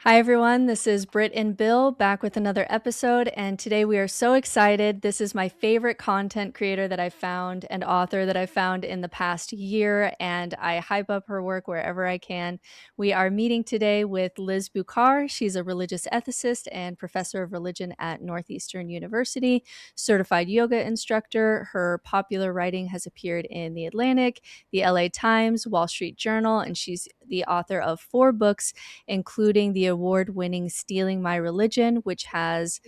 Hi, everyone. This is Britt and Bill back with another episode. And today we are so excited. This is my favorite content creator that I found and author that I found in the past year. And I hype up her work wherever I can. We are meeting today with Liz Bucar. She's a religious ethicist and professor of religion at Northeastern University, certified yoga instructor. Her popular writing has appeared in The Atlantic, the LA Times, Wall Street Journal, and she's the author of 4 books including the award winning Stealing My Religion, which has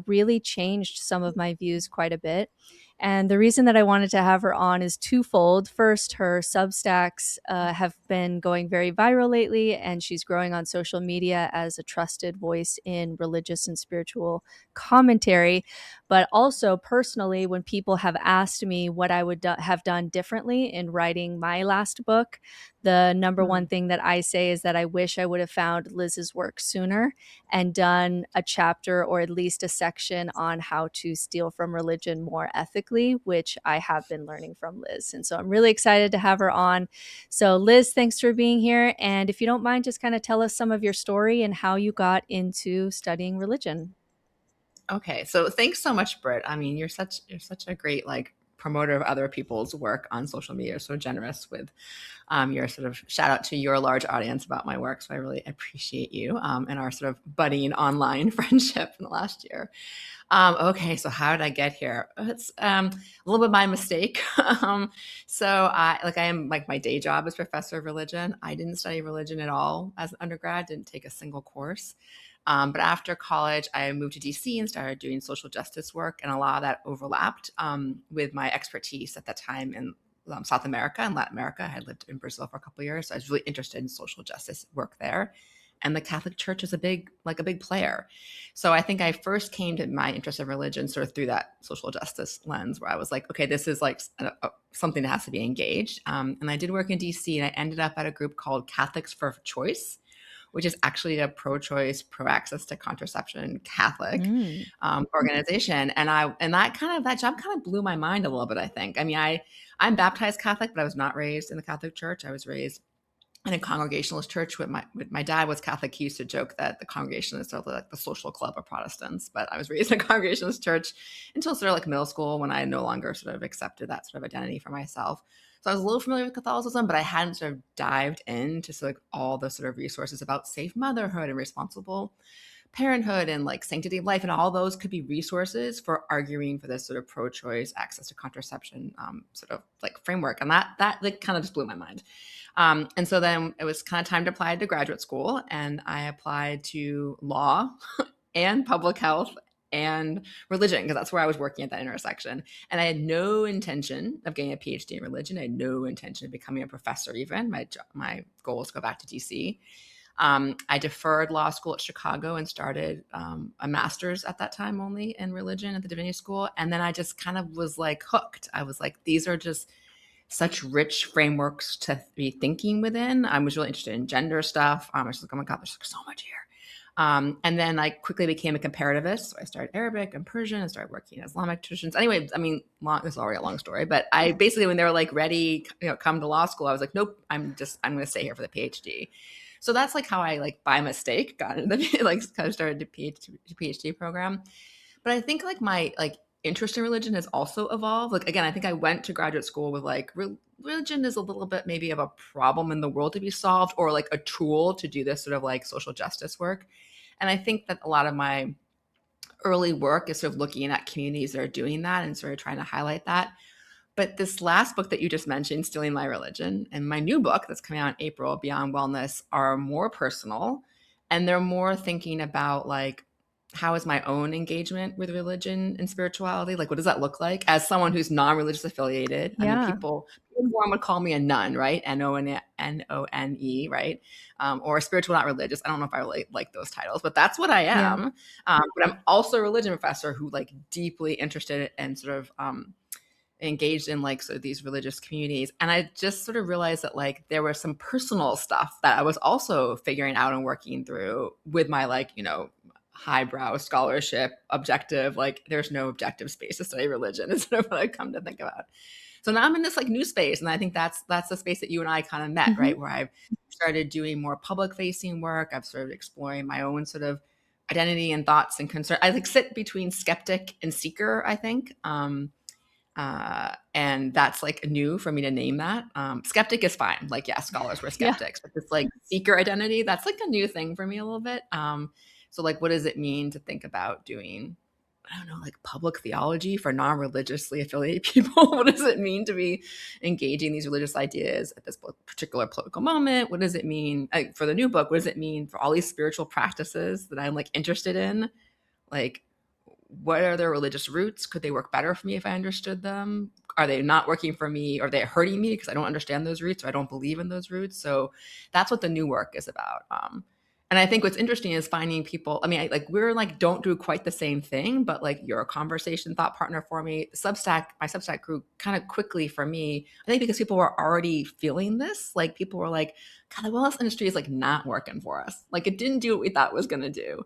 really changed some of my views quite a bit. And the reason that I wanted to have her on is twofold. First, her Substacks have been going very viral lately, and she's growing on social media as a trusted voice in religious and spiritual commentary. But also, personally, when people have asked me what I would have done differently in writing my last book, the number one Mm. thing that I say is that I wish I would have found Liz's work sooner and done a chapter or at least a section on how to steal from religion more ethically, which I have been learning from Liz. And so I'm really excited to have her on. So, Liz, thanks for being here. And if you don't mind, just kind of tell us some of your story and how you got into studying religion. Okay, so thanks so much, Britt. I mean, you're such a great promoter of other people's work on social media. You're so generous with your sort of shout out to your large audience about my work. So I really appreciate you and our sort of budding online friendship in the last year. Okay, so how did I get here? It's a little bit my mistake. I am like my day job as professor of religion. I didn't study religion at all as an undergrad. Didn't take a single course. But after college, I moved to DC and started doing social justice work, and a lot of that overlapped with my expertise at that time in South America and Latin America. I had lived in Brazil for a couple of years, so I was really interested in social justice work there. And the Catholic Church is a big player. So I think I first came to my interest in religion sort of through that social justice lens, where I was like, okay, this is like something that has to be engaged. And I did work in DC, and I ended up at a group called Catholics for Choice, which is actually a pro-choice, pro-access to contraception Catholic Mm. organization. And that job kind of blew my mind a little bit. I think. I mean, I'm baptized Catholic, but I was not raised in the Catholic Church. I was raised in a Congregationalist church. My dad was Catholic. He used to joke that the Congregationalists are like the social club of Protestants. But I was raised in a Congregationalist church until sort of like middle school, when I no longer sort of accepted that sort of identity for myself. So I was a little familiar with Catholicism, but I hadn't sort of dived into sort of like all the sort of resources about safe motherhood and responsible parenthood and like sanctity of life, and all those could be resources for arguing for this sort of pro-choice access to contraception sort of like framework. And that like kind of just blew my mind. And so then it was kind of time to apply to graduate school, and I applied to law and public health and religion, because that's where I was working at that intersection. And I had no intention of getting a PhD in religion. I had no intention of becoming a professor even. My goal was to go back to DC. I deferred law school at Chicago and started a master's at that time only in religion at the Divinity School. And then I just kind of was like hooked. I was like, these are just such rich frameworks to be thinking within. I was really interested in gender stuff. I was like, oh my God, there's so much here. And then I quickly became a comparativist. So I started Arabic and Persian and started working in Islamic traditions. Anyway, I mean, this is already a long story, but I basically, when they were like ready, come to law school, I was like, nope, I'm going to stay here for the PhD. So that's like how I like by mistake got into the like kind of started the PhD program. But I think like my like interest in religion has also evolved. Like again, I think I went to graduate school with like religion is a little bit maybe of a problem in the world to be solved, or like a tool to do this sort of like social justice work. And I think that a lot of my early work is sort of looking at communities that are doing that and sort of trying to highlight that. But this last book that you just mentioned, Stealing My Religion, and my new book that's coming out in April, Beyond Wellness, are more personal, and they're more thinking about like, how is my own engagement with religion and spirituality? Like, what does that look like as someone who's non-religious affiliated? I mean, Yeah. people born would call me a nun, right? None, right? Or a spiritual, not religious. I don't know if I really like those titles, but that's what I Yeah. am. But I'm also a religion professor who like deeply interested in sort of engaged in like sort of these religious communities. And I just sort of realized that like there was some personal stuff that I was also figuring out and working through with my like, highbrow scholarship objective. Like there's no objective space to study religion is sort of what I come to think about. So now I'm in this like new space, and I think that's the space that you and I kind of met, Mhm. right? Where I've started doing more public facing work. I've started exploring my own sort of identity and thoughts and concern. I like sit between skeptic and seeker, I think. And that's like new for me to name that. Skeptic is fine. Like, yeah, scholars were Yeah. skeptics, but this like seeker identity, that's like a new thing for me a little bit. So like, what does it mean to think about doing, I don't know, like public theology for non-religiously affiliated people? What does it mean to be engaging these religious ideas at this particular political moment? What does it mean like, for the new book? What does it mean for all these spiritual practices that I'm like interested in? Like, what are their religious roots? Could they work better for me if I understood them? Are they not working for me? Are they hurting me because I don't understand those roots or I don't believe in those roots? So that's what the new work is about. And I think what's interesting is finding people. I mean, we're like don't do quite the same thing, but like you're a conversation thought partner for me. My Substack grew kind of quickly for me. I think because people were already feeling this. Like people were like, God, the wellness industry is like not working for us. Like it didn't do what we thought it was going to do.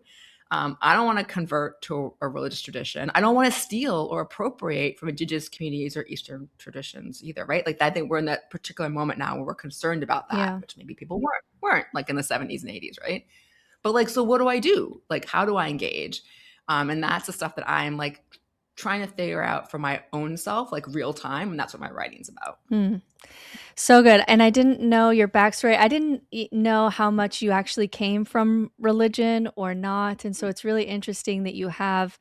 I don't want to convert to a religious tradition. I don't want to steal or appropriate from indigenous communities or Eastern traditions either, right? Like I think we're in that particular moment now where we're concerned about that, Yeah. which maybe people weren't like in the 70s and 80s, right? But like, so what do I do? Like, how do I engage? And that's the stuff that I'm like trying to figure out for my own self, like real time. And that's what my writing's about. Mm. So good. And I didn't know your backstory. I didn't know how much you actually came from religion or not. And so it's really interesting that you have,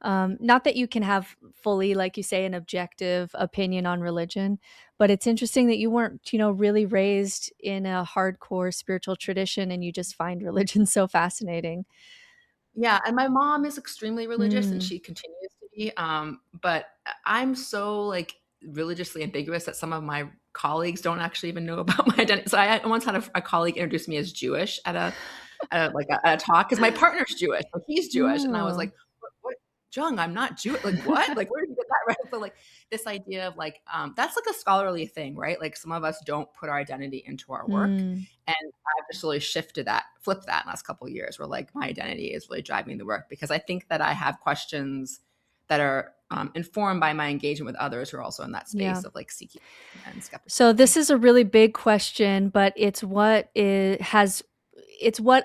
not that you can have fully, like you say, an objective opinion on religion, but it's interesting that you weren't, really raised in a hardcore spiritual tradition and you just find religion so fascinating. Yeah, and my mom is extremely religious and Mm. she continues to be. But I'm so like religiously ambiguous that some of my colleagues don't actually even know about my identity. So I once had a colleague introduce me as Jewish at a talk because my partner's Jewish, so he's Jewish, and I was Oh. like, what? Jung, I'm not Jewish. Like what? Like where did you get that right? So like this idea of like that's like a scholarly thing, right? Like some of us don't put our identity into our work, Mm. and I've just really flipped that in the last couple of years, where like my identity is really driving the work because I think that I have questions that are informed by my engagement with others who are also in that Yeah. space of like seeking and So skepticism. this is a really big question, but it's what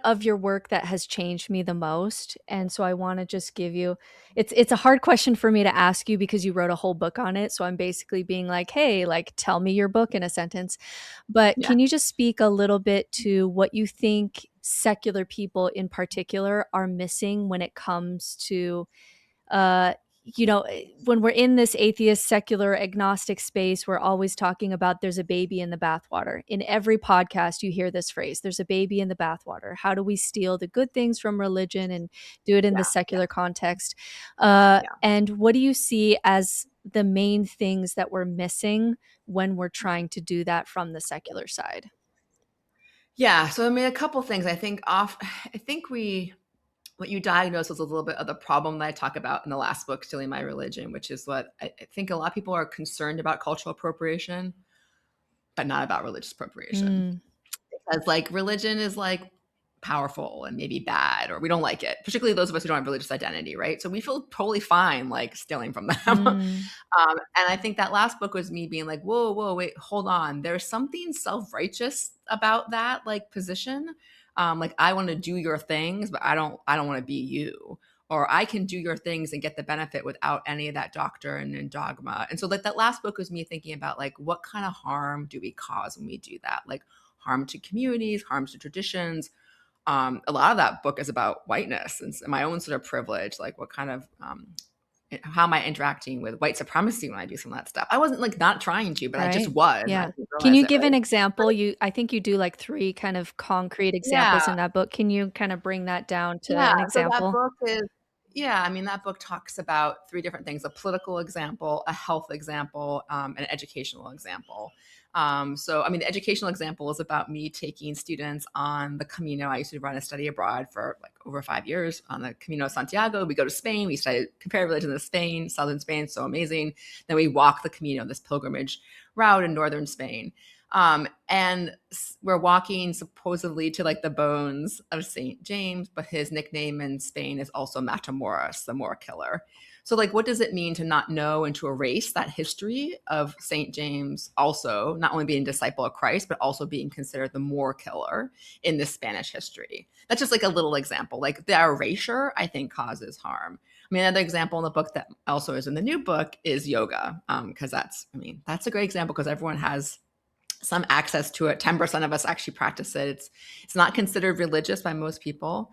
of your work that has changed me the most. And so I want to just give you it's a hard question for me to ask you because you wrote a whole book on it. So I'm basically being like, "Hey, like tell me your book in a sentence." But Yeah. can you just speak a little bit to what you think secular people in particular are missing when it comes to uh when we're in this atheist, secular, agnostic space, we're always talking about there's a baby in the bathwater. In every podcast, you hear this phrase, there's a baby in the bathwater. How do we steal the good things from religion and do it in the Yeah. Yeah. secular context? Yeah. And what do you see as the main things that we're missing when we're trying to do that from the secular side? Yeah. So I mean, a couple things. I think what you diagnose is a little bit of the problem that I talk about in the last book, Stealing My Religion, which is what I think a lot of people are concerned about cultural appropriation, but not about religious appropriation. Mm, Because like religion is like powerful and maybe bad, or we don't like it, particularly those of us who don't have religious identity, right? So we feel totally fine like stealing from them. mm, And I think that last book was me being like, whoa, whoa, wait, hold on. There's something self-righteous about that like position. Like I want to do your things, but I don't want to be you. Or I can do your things and get the benefit without any of that doctrine and dogma. And so like that last book was me thinking about like what kind of harm do we cause when we do that? Like harm to communities, harm to traditions. A lot of that book is about whiteness and my own sort of privilege, like what kind of how am I interacting with white supremacy when I do some of that stuff? I wasn't like not trying to, but I just right. was. And I Yeah. didn't Can realize you it, give an right? example? I think you do like 3 kind of concrete Yeah, examples in that book. Can you kind of bring that down to yeah. an So that example? book is, yeah. I mean, that book talks about 3 different things: a political example, a health example, an educational example. So, I mean, the educational example is about me taking students on the Camino. I used to run a study abroad for like over 5 years on the Camino de Santiago. We go to Spain. We study comparative religion in Spain, southern Spain, so amazing. Then we walk the Camino, this pilgrimage route in northern Spain. And we're walking supposedly to like the bones of St. James, but his nickname in Spain is also Matamoros, the Moor killer. So, like, what does it mean to not know and to erase that history of St. James also not only being a disciple of Christ, but also being considered the more killer in this Spanish history? That's just like a little example. Like the erasure, I think, causes harm. I mean, another example in the book that also is in the new book is yoga, because that's a great example because everyone has some access to it. 10% of us actually practice it. It's not considered religious by most people.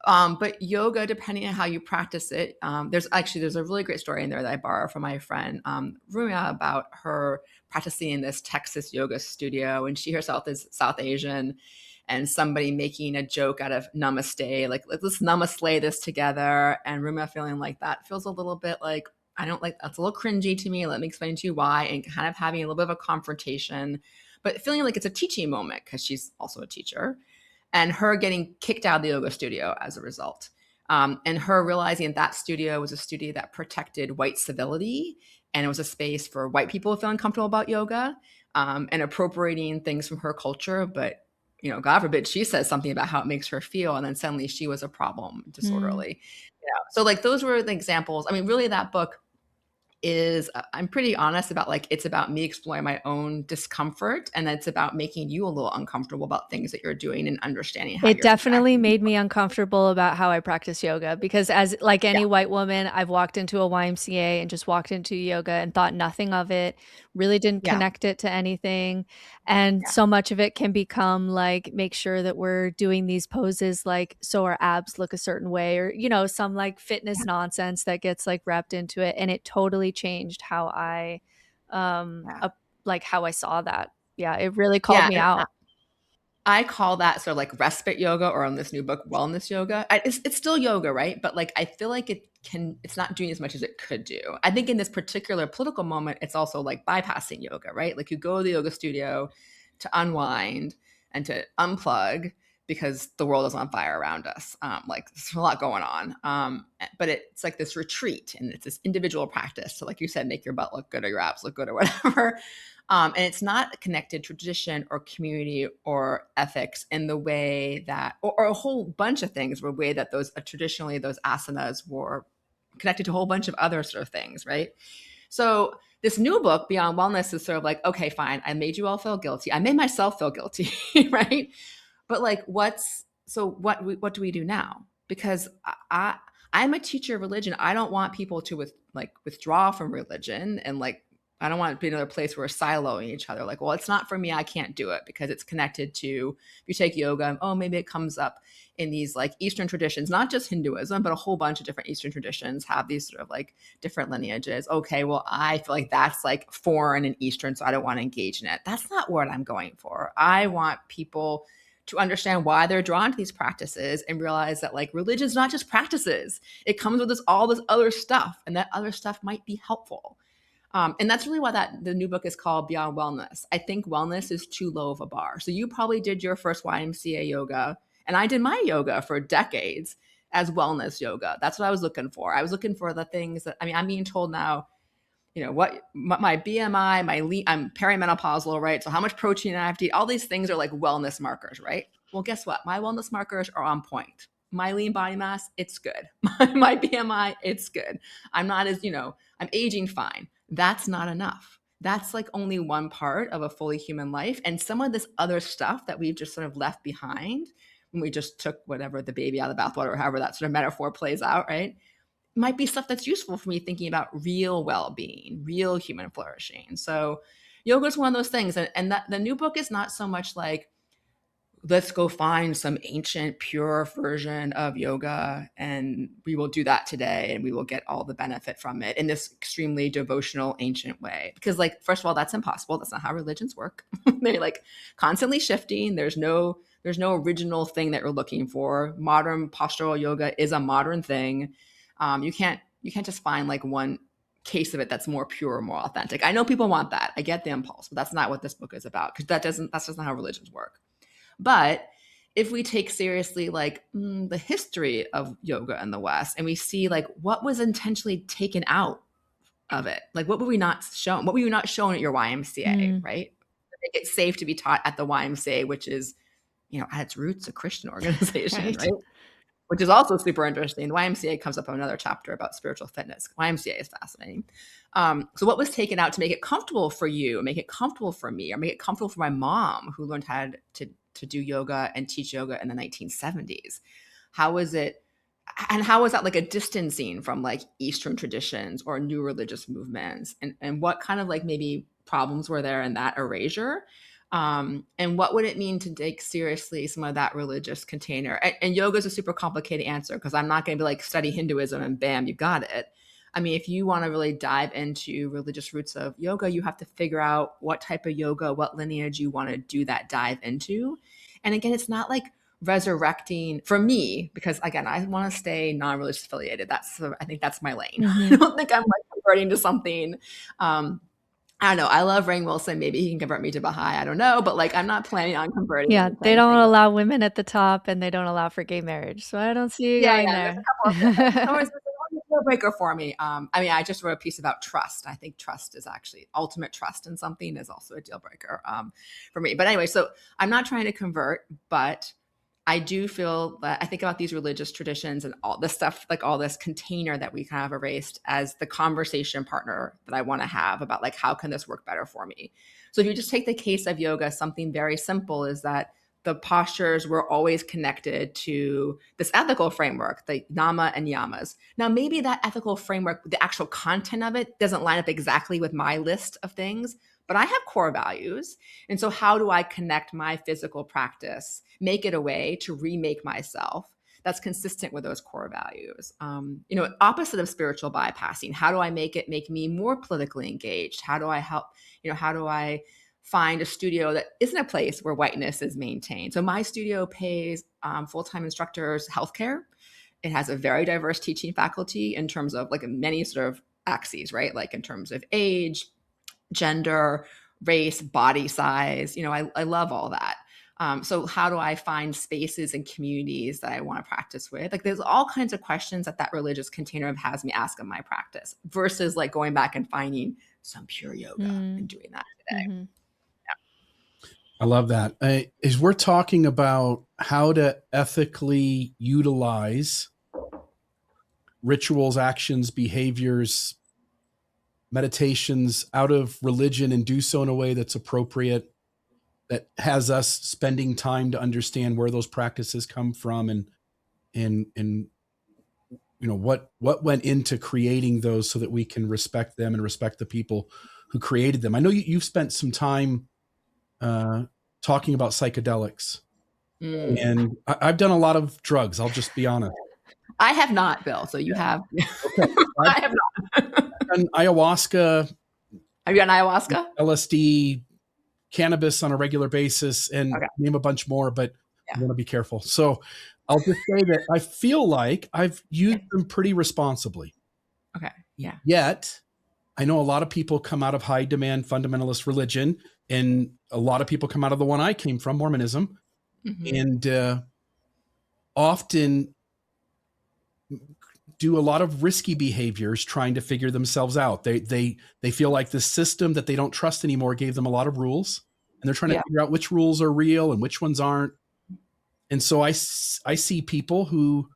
But yoga, depending on how you practice it, there's a really great story in there that I borrowed from my friend Rumia about her practicing in this Texas yoga studio, and she herself is South Asian, and somebody making a joke out of namaste, like let's namaste this together, and Rumia feeling like that feels a little bit like I don't like that's a little cringy to me. Let me explain to you why, and kind of having a little bit of a confrontation, but feeling like it's a teaching moment because she's also a teacher and her getting kicked out of the yoga studio as a result. And her realizing that studio was a studio that protected white civility and it was a space for white people feeling comfortable about yoga and appropriating things from her culture. But, God forbid she says something about how it makes her feel. And then suddenly she was a problem, disorderly. So like those were the examples. I mean, really that book is I'm pretty honest about like it's about me exploring my own discomfort and it's about making you a little uncomfortable about things that you're doing and understanding how It you're definitely interacting. made me uncomfortable about how I practice yoga because as like Yeah, any white woman, I've walked into a YMCA and just walked into yoga and thought nothing of it, really didn't yeah, connect it to anything. And yeah, so much of it can become like make sure that we're doing these poses like so our abs look a certain way or some like fitness yeah, nonsense that gets like wrapped into it and it totally changed how I yeah. like how I saw that. Yeah, it really called Yeah, me and out. I call that sort of like respite yoga or on this new book, wellness yoga. It's still yoga, right? But like I feel like it's not doing as much as it could do. I think in this particular political moment, it's also like bypassing yoga, right? Like you go to the yoga studio to unwind and to unplug because the world is on fire around us. Like there's a lot going on. But it's like this retreat and it's this individual practice. So like you said, make your butt look good or your abs look good or whatever. And it's not connected to tradition or community or ethics in the way that, or a whole bunch of things were way that those traditionally those asanas were connected to a whole bunch of other sort of things, right? So this new book, Beyond Wellness, is sort of like, okay, fine, I made you all feel guilty. I made myself feel guilty, right? But like, what do we do now? Because I'm a teacher of religion. I don't want people to withdraw from religion and like I don't want to be another place where we're siloing each other. Like, well, it's not for me. I can't do it because it's connected to if you take yoga. And, oh, maybe it comes up in these like Eastern traditions, not just Hinduism, but a whole bunch of different Eastern traditions have these sort of like different lineages. Okay, well, I feel like that's like foreign and Eastern, so I don't want to engage in it. That's not what I'm going for. I want people to understand why they're drawn to these practices and realize that like religion is not just practices. It comes with all this other stuff, and that other stuff might be helpful. And that's really why the new book is called Beyond Wellness. I think wellness is too low of a bar. So you probably did your first YMCA yoga, and I did my yoga for decades as wellness yoga. That's what I was looking for. I was looking for the things that I'm being told now. What my BMI, I'm perimenopausal, right? So how much protein I have to eat. All these things are like wellness markers, right? Well, guess what? My wellness markers are on point. My lean body mass, it's good. My BMI, it's good. I'm not as I'm aging fine. That's not enough. That's like only one part of a fully human life. And some of this other stuff that we've just sort of left behind when we just took whatever the baby out of the bathwater or however that sort of metaphor plays out, right? Might be stuff that's useful for me thinking about real well-being, real human flourishing. So yoga is one of those things. And that the new book is not so much like, let's go find some ancient pure version of yoga and we will do that today and we will get all the benefit from it in this extremely devotional ancient way, because like first of all, that's impossible. That's not how religions work. They're like constantly shifting. There's no original thing that you're looking for. Modern postural yoga is a modern thing. You can't just find like one case of it that's more pure, more authentic. I know people want that. I get the impulse, but that's not what this book is about, because that's just not how religions work. But if we take seriously like the history of yoga in the West and we see like what was intentionally taken out of it, like what were we not shown? What were you not shown at your YMCA, Mm, right? Make it safe to be taught at the YMCA, which is, at its roots, a Christian organization, right. right? which is also super interesting. The YMCA comes up in another chapter about spiritual fitness. YMCA is fascinating. So what was taken out to make it comfortable for you, make it comfortable for me, or make it comfortable for my mom who learned how to do yoga and teach yoga in the 1970s? How was it? And how was that like a distancing from like Eastern traditions or new religious movements? And what kind of like maybe problems were there in that erasure? And what would it mean to take seriously some of that religious container? And yoga is a super complicated answer because I'm not going to be like study Hinduism and bam, you got it. I mean, if you want to really dive into religious roots of yoga, you have to figure out what type of yoga, what lineage you want to do that dive into. And again, it's not like resurrecting for me, because again, I want to stay non-religious affiliated. I think that's my lane. I don't think I'm like converting to something. I don't know. I love Rainn Wilson. Maybe he can convert me to Baha'i. I don't know. But like, I'm not planning on converting. Yeah, they don't allow women at the top and they don't allow for gay marriage. So I don't see you going There's there. a couple of deal breaker for me. I mean, I just wrote a piece about trust. I think trust is actually ultimate trust in something is also a deal breaker for me. But anyway, so I'm not trying to convert, but I do feel that I think about these religious traditions and all this stuff, like all this container that we kind of erased as the conversation partner that I want to have about like, how can this work better for me? So if you just take the case of yoga, something very simple is that the postures were always connected to this ethical framework, the nama and yamas. Now, maybe that ethical framework, the actual content of it doesn't line up exactly with my list of things, but I have core values. And so how do I connect my physical practice, make it a way to remake myself that's consistent with those core values? Opposite of spiritual bypassing, how do I make me more politically engaged? How do I help, how do I find a studio that isn't a place where whiteness is maintained? So my studio pays full-time instructors healthcare. It has a very diverse teaching faculty in terms of like many sort of axes, right? Like in terms of age, gender, race, body size. I love all that. So how do I find spaces and communities that I want to practice with? Like there's all kinds of questions that religious container has me ask in my practice versus like going back and finding some pure yoga and doing that today. Mm-hmm. I love that. As we're talking about how to ethically utilize rituals, actions, behaviors, meditations out of religion and do so in a way that's appropriate, that has us spending time to understand where those practices come from and what went into creating those so that we can respect them and respect the people who created them. I know you've spent some time talking about psychedelics, and I've done a lot of drugs. I'll just be honest. I have not, Bill. So you have. Okay. I have not. Done ayahuasca. Have you done ayahuasca? LSD, cannabis on a regular basis, and name a bunch more, but I want to be careful. So I'll just say that I feel like I've used them pretty responsibly. Okay. Yeah. Yet, I know a lot of people come out of high demand fundamentalist religion, and a lot of people come out of the one I came from, Mormonism, and often do a lot of risky behaviors trying to figure themselves out. They feel like the system that they don't trust anymore gave them a lot of rules, and they're trying to figure out which rules are real and which ones aren't. And so I see people who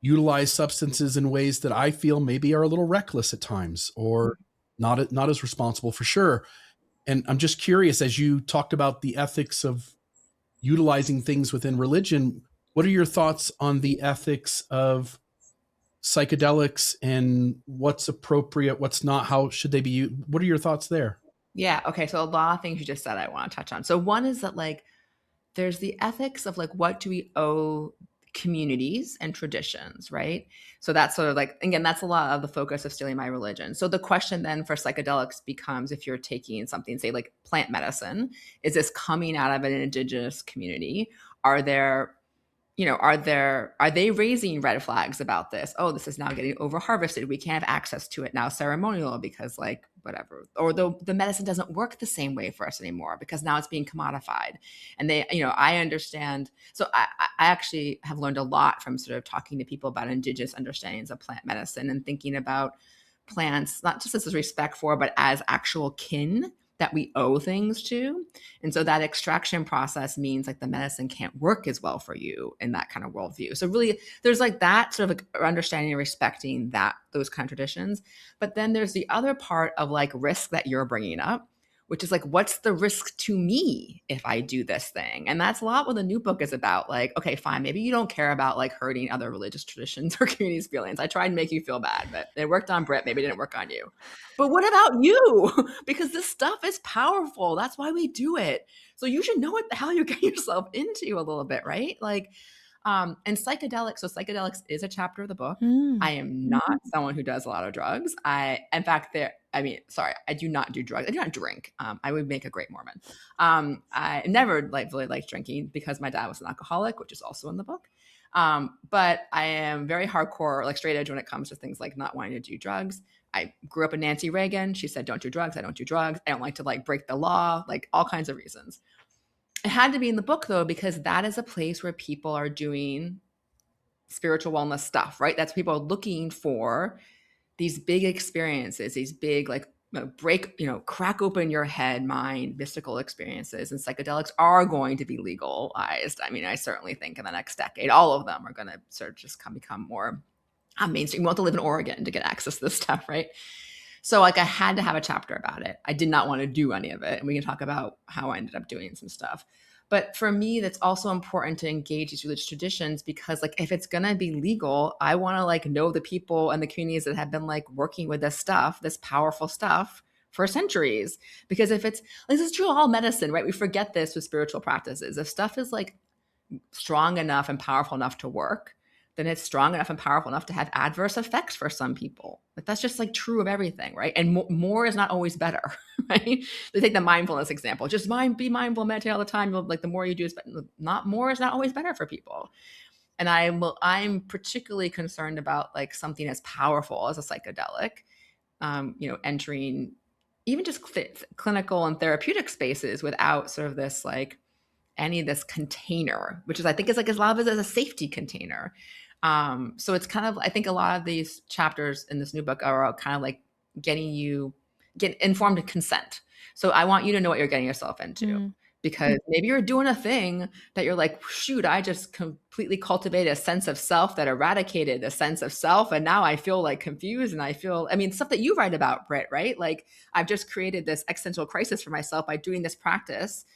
utilize substances in ways that I feel maybe are a little reckless at times, or not as responsible, for sure. And I'm just curious, as you talked about the ethics of utilizing things within religion, what are your thoughts on the ethics of psychedelics and what's appropriate, what's not, how should they be used? What are your thoughts there? Yeah. Okay. So a lot of things you just said I want to touch on. So one is that like, there's the ethics of like, what do we owe communities and traditions, right? So that's sort of like, again, that's a lot of the focus of Stealing My Religion. So the question then for psychedelics becomes, if you're taking something, say like plant medicine, is this coming out of an indigenous community? Are they raising red flags about this? Oh, this is now getting over harvested. We can't have access to it now, ceremonial, because like whatever, or the medicine doesn't work the same way for us anymore because now it's being commodified. And I understand. So I actually have learned a lot from sort of talking to people about indigenous understandings of plant medicine and thinking about plants, not just as respect for, but as actual kin that we owe things to. And so that extraction process means like the medicine can't work as well for you in that kind of worldview. So really there's like that sort of understanding and respecting that, those kind of traditions. But then there's the other part of like risk that you're bringing up, which is like, what's the risk to me if I do this thing? And that's a lot what the new book is about. Like, okay, fine, maybe you don't care about like hurting other religious traditions or communities' feelings. I tried to make you feel bad, but it worked on Britt. Maybe it didn't work on you. But what about you? Because this stuff is powerful. That's why we do it. So you should know what the hell you're getting yourself into a little bit, right? Like, and psychedelics. So psychedelics is a chapter of the book. I am not someone who does a lot of drugs. In fact, I do not do drugs. I do not drink. I would make a great Mormon. I never really liked drinking because my dad was an alcoholic, which is also in the book. But I am very hardcore, like straight edge when it comes to things like not wanting to do drugs. I grew up with Nancy Reagan. She said, don't do drugs. I don't do drugs. I don't like to like break the law, like all kinds of reasons. It had to be in the book though, because that is a place where people are doing spiritual wellness stuff, right? That's people are looking for these big experiences, these big like crack open your head, mind, mystical experiences. And psychedelics are going to be legalized. I mean, I certainly think in the next decade, all of them are going to sort of just become more mainstream. You want to live in Oregon to get access to this stuff, right? So like I had to have a chapter about it. I did not want to do any of it. And we can talk about how I ended up doing some stuff. But for me, that's also important to engage these religious traditions because like if it's going to be legal, I want to like know the people and the communities that have been like working with this stuff, this powerful stuff for centuries. Because if it's like, this is true of all medicine, right? We forget this with spiritual practices. If stuff is like strong enough and powerful enough to work, then it's strong enough and powerful enough to have adverse effects for some people. But that's just like true of everything, right? And more is not always better, right? They take the mindfulness example. Just be mindful, meditate all the time. Like the more you do, not more is not always better for people. And I'm particularly concerned about like something as powerful as a psychedelic, entering even just clinical and therapeutic spaces without sort of this like any of this container, which is I think is like a lot of it as a safety container. So it's kind of, I think a lot of these chapters in this new book are kind of like get informed consent. So I want you to know what you're getting yourself into because maybe you're doing a thing that you're like, shoot, I just completely cultivated a sense of self that eradicated a sense of self. And now I feel like confused and stuff that you write about, Britt, right? Like I've just created this existential crisis for myself by doing this practice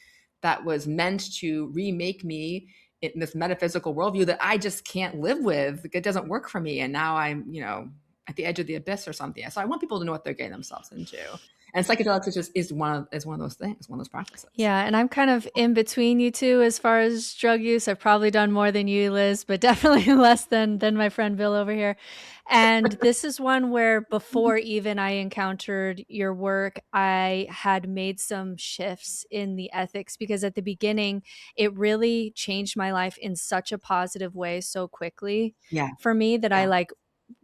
that was meant to remake me in this metaphysical worldview that I just can't live with. It doesn't work for me. And now I'm, at the edge of the abyss or something. So I want people to know what they're getting themselves into. And psychedelics is one of those things, one of those practices. Yeah, and I'm kind of in between you two as far as drug use. I've probably done more than you, Liz, but definitely less than my friend Bill over here. And this is one where before even I encountered your work, I had made some shifts in the ethics because at the beginning, it really changed my life in such a positive way so quickly for me that I like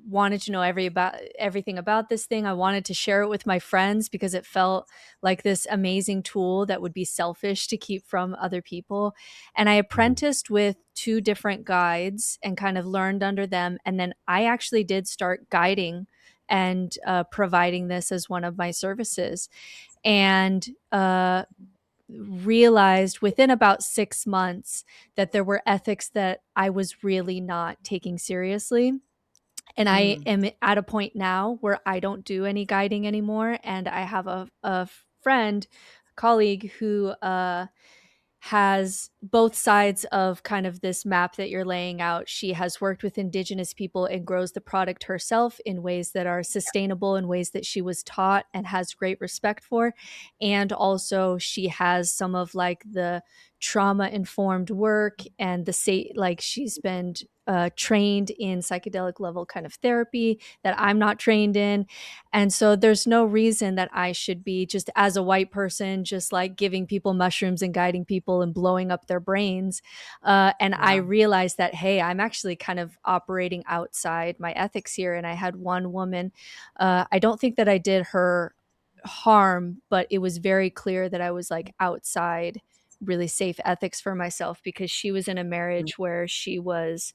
wanted to know everything about this thing. I wanted to share it with my friends because it felt like this amazing tool that would be selfish to keep from other people. And I apprenticed with 2 different guides and kind of learned under them. And then I actually did start guiding and providing this as one of my services. And realized within about 6 months that there were ethics that I was really not taking seriously. And I am at a point now where I don't do any guiding anymore. And I have a friend, colleague who has both sides of kind of this map that you're laying out. She has worked with Indigenous people and grows the product herself in ways that are sustainable, in ways that she was taught and has great respect for. And also she has some of like the trauma informed work and she's been trained in psychedelic level kind of therapy that I'm not trained in. And so there's no reason that I should be just as a white person, just like giving people mushrooms and guiding people and blowing up their brains. I realized that, hey, I'm actually kind of operating outside my ethics here. And I had one woman, I don't think that I did her harm, but it was very clear that I was like outside really safe ethics for myself because she was in a marriage where she was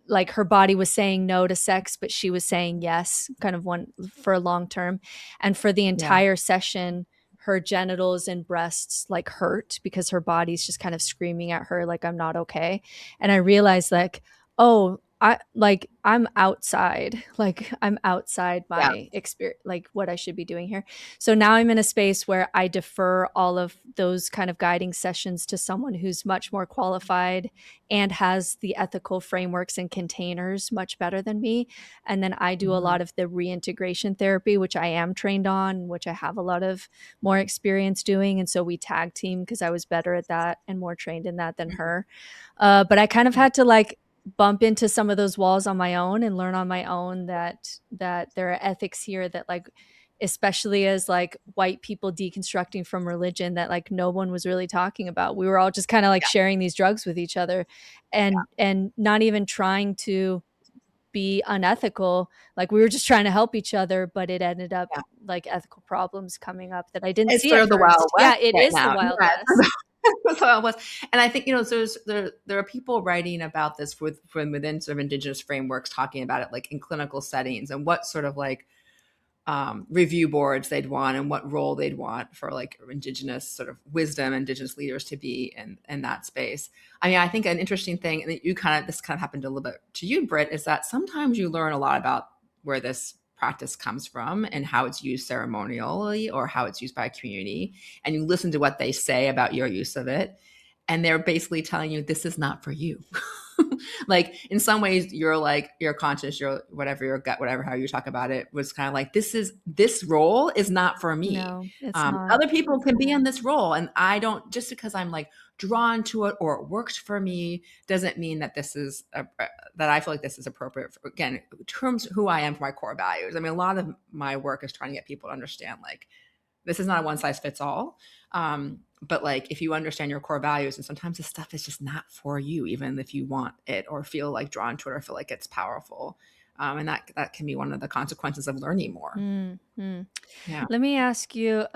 like her body was saying no to sex, but she was saying yes, kind of one for a long term. And for the entire session, her genitals and breasts like hurt because her body's just kind of screaming at her like, I'm not okay. And I realized like, oh, I'm outside, like I'm outside my experience, like what I should be doing here. So now I'm in a space where I defer all of those kind of guiding sessions to someone who's much more qualified and has the ethical frameworks and containers much better than me. And then I do a lot of the reintegration therapy, which I am trained on, which I have a lot of more experience doing. And so we tag team because I was better at that and more trained in that than her. But I kind of had to like bump into some of those walls on my own and learn on my own that there are ethics here that like, especially as like white people deconstructing from religion, that like no one was really talking about. We were all just kind of like sharing these drugs with each other and not even trying to be unethical. Like we were just trying to help each other, but it ended up like ethical problems coming up that I didn't see sort at of the first. Wild West It right is now. the Wild Yeah. West. That's how it was. And I think, there are people writing about this from within sort of indigenous frameworks, talking about it like in clinical settings and what sort of like review boards they'd want and what role they'd want for like indigenous sort of wisdom, indigenous leaders to be in that space. I mean, I think an interesting thing, and this kind of happened a little bit to you, Britt, is that sometimes you learn a lot about where this practice comes from and how it's used ceremonially or how it's used by a community. And you listen to what they say about your use of it. And they're basically telling you, this is not for you. Like in some ways you're like, your conscious, your whatever, your gut, whatever, how you talk about it was kind of like, this role is not for me. No, it's not. Other people can be in this role. And I don't, just because I'm like drawn to it or it worked for me, doesn't mean that this is, that I feel like this is appropriate for, again, in terms of who I am for my core values. I mean, a lot of my work is trying to get people to understand like, this is not a one size fits all. But like, if you understand your core values, and sometimes this stuff is just not for you, even if you want it or feel like drawn to it or feel like it's powerful. And that can be one of the consequences of learning more. Mm-hmm. Yeah. Let me ask you,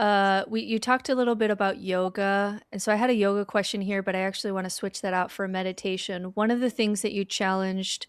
you talked a little bit about yoga. And so I had a yoga question here, but I actually want to switch that out for meditation. One of the things that you challenged,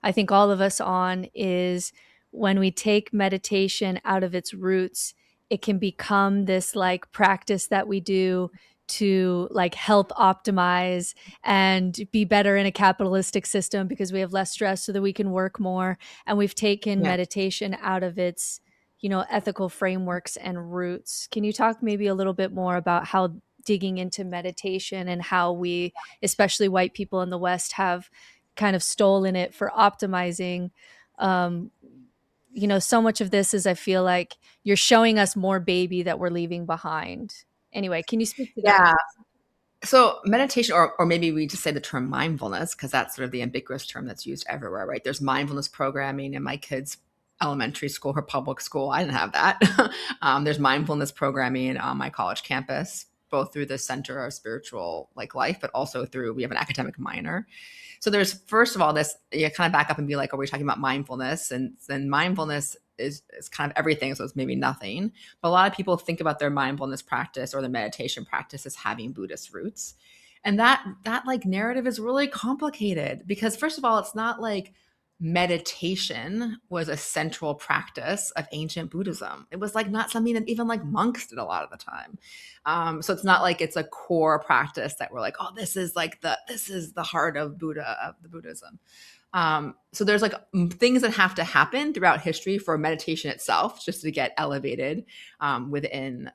I think all of us on, is when we take meditation out of its roots, it can become this like practice that we do to like help optimize and be better in a capitalistic system because we have less stress so that we can work more. And we've taken meditation out of its, ethical frameworks and roots. Can you talk maybe a little bit more about how digging into meditation and how we, especially white people in the West, have kind of stolen it for optimizing? So much of this is, I feel like you're showing us more baby that we're leaving behind. Anyway, can you speak to that? Yeah. So meditation, or maybe we just say the term mindfulness, because that's sort of the ambiguous term that's used everywhere, right? There's mindfulness programming in my kids' elementary school or public school. I didn't have that. There's mindfulness programming on my college campus, both through the Center of Spiritual Life, but also we have an academic minor. So there's, first of all, this, you kind of back up and be like, are we talking about mindfulness? And then mindfulness is kind of everything. So it's maybe nothing. But a lot of people think about their mindfulness practice or the meditation practice as having Buddhist roots. And that like narrative is really complicated because, first of all, it's not like meditation was a central practice of ancient Buddhism. It was like not something that even like monks did a lot of the time. So it's not like it's a core practice that we're like, oh, this is the heart of the Buddhism. So there's like things that have to happen throughout history for meditation itself, just to get elevated within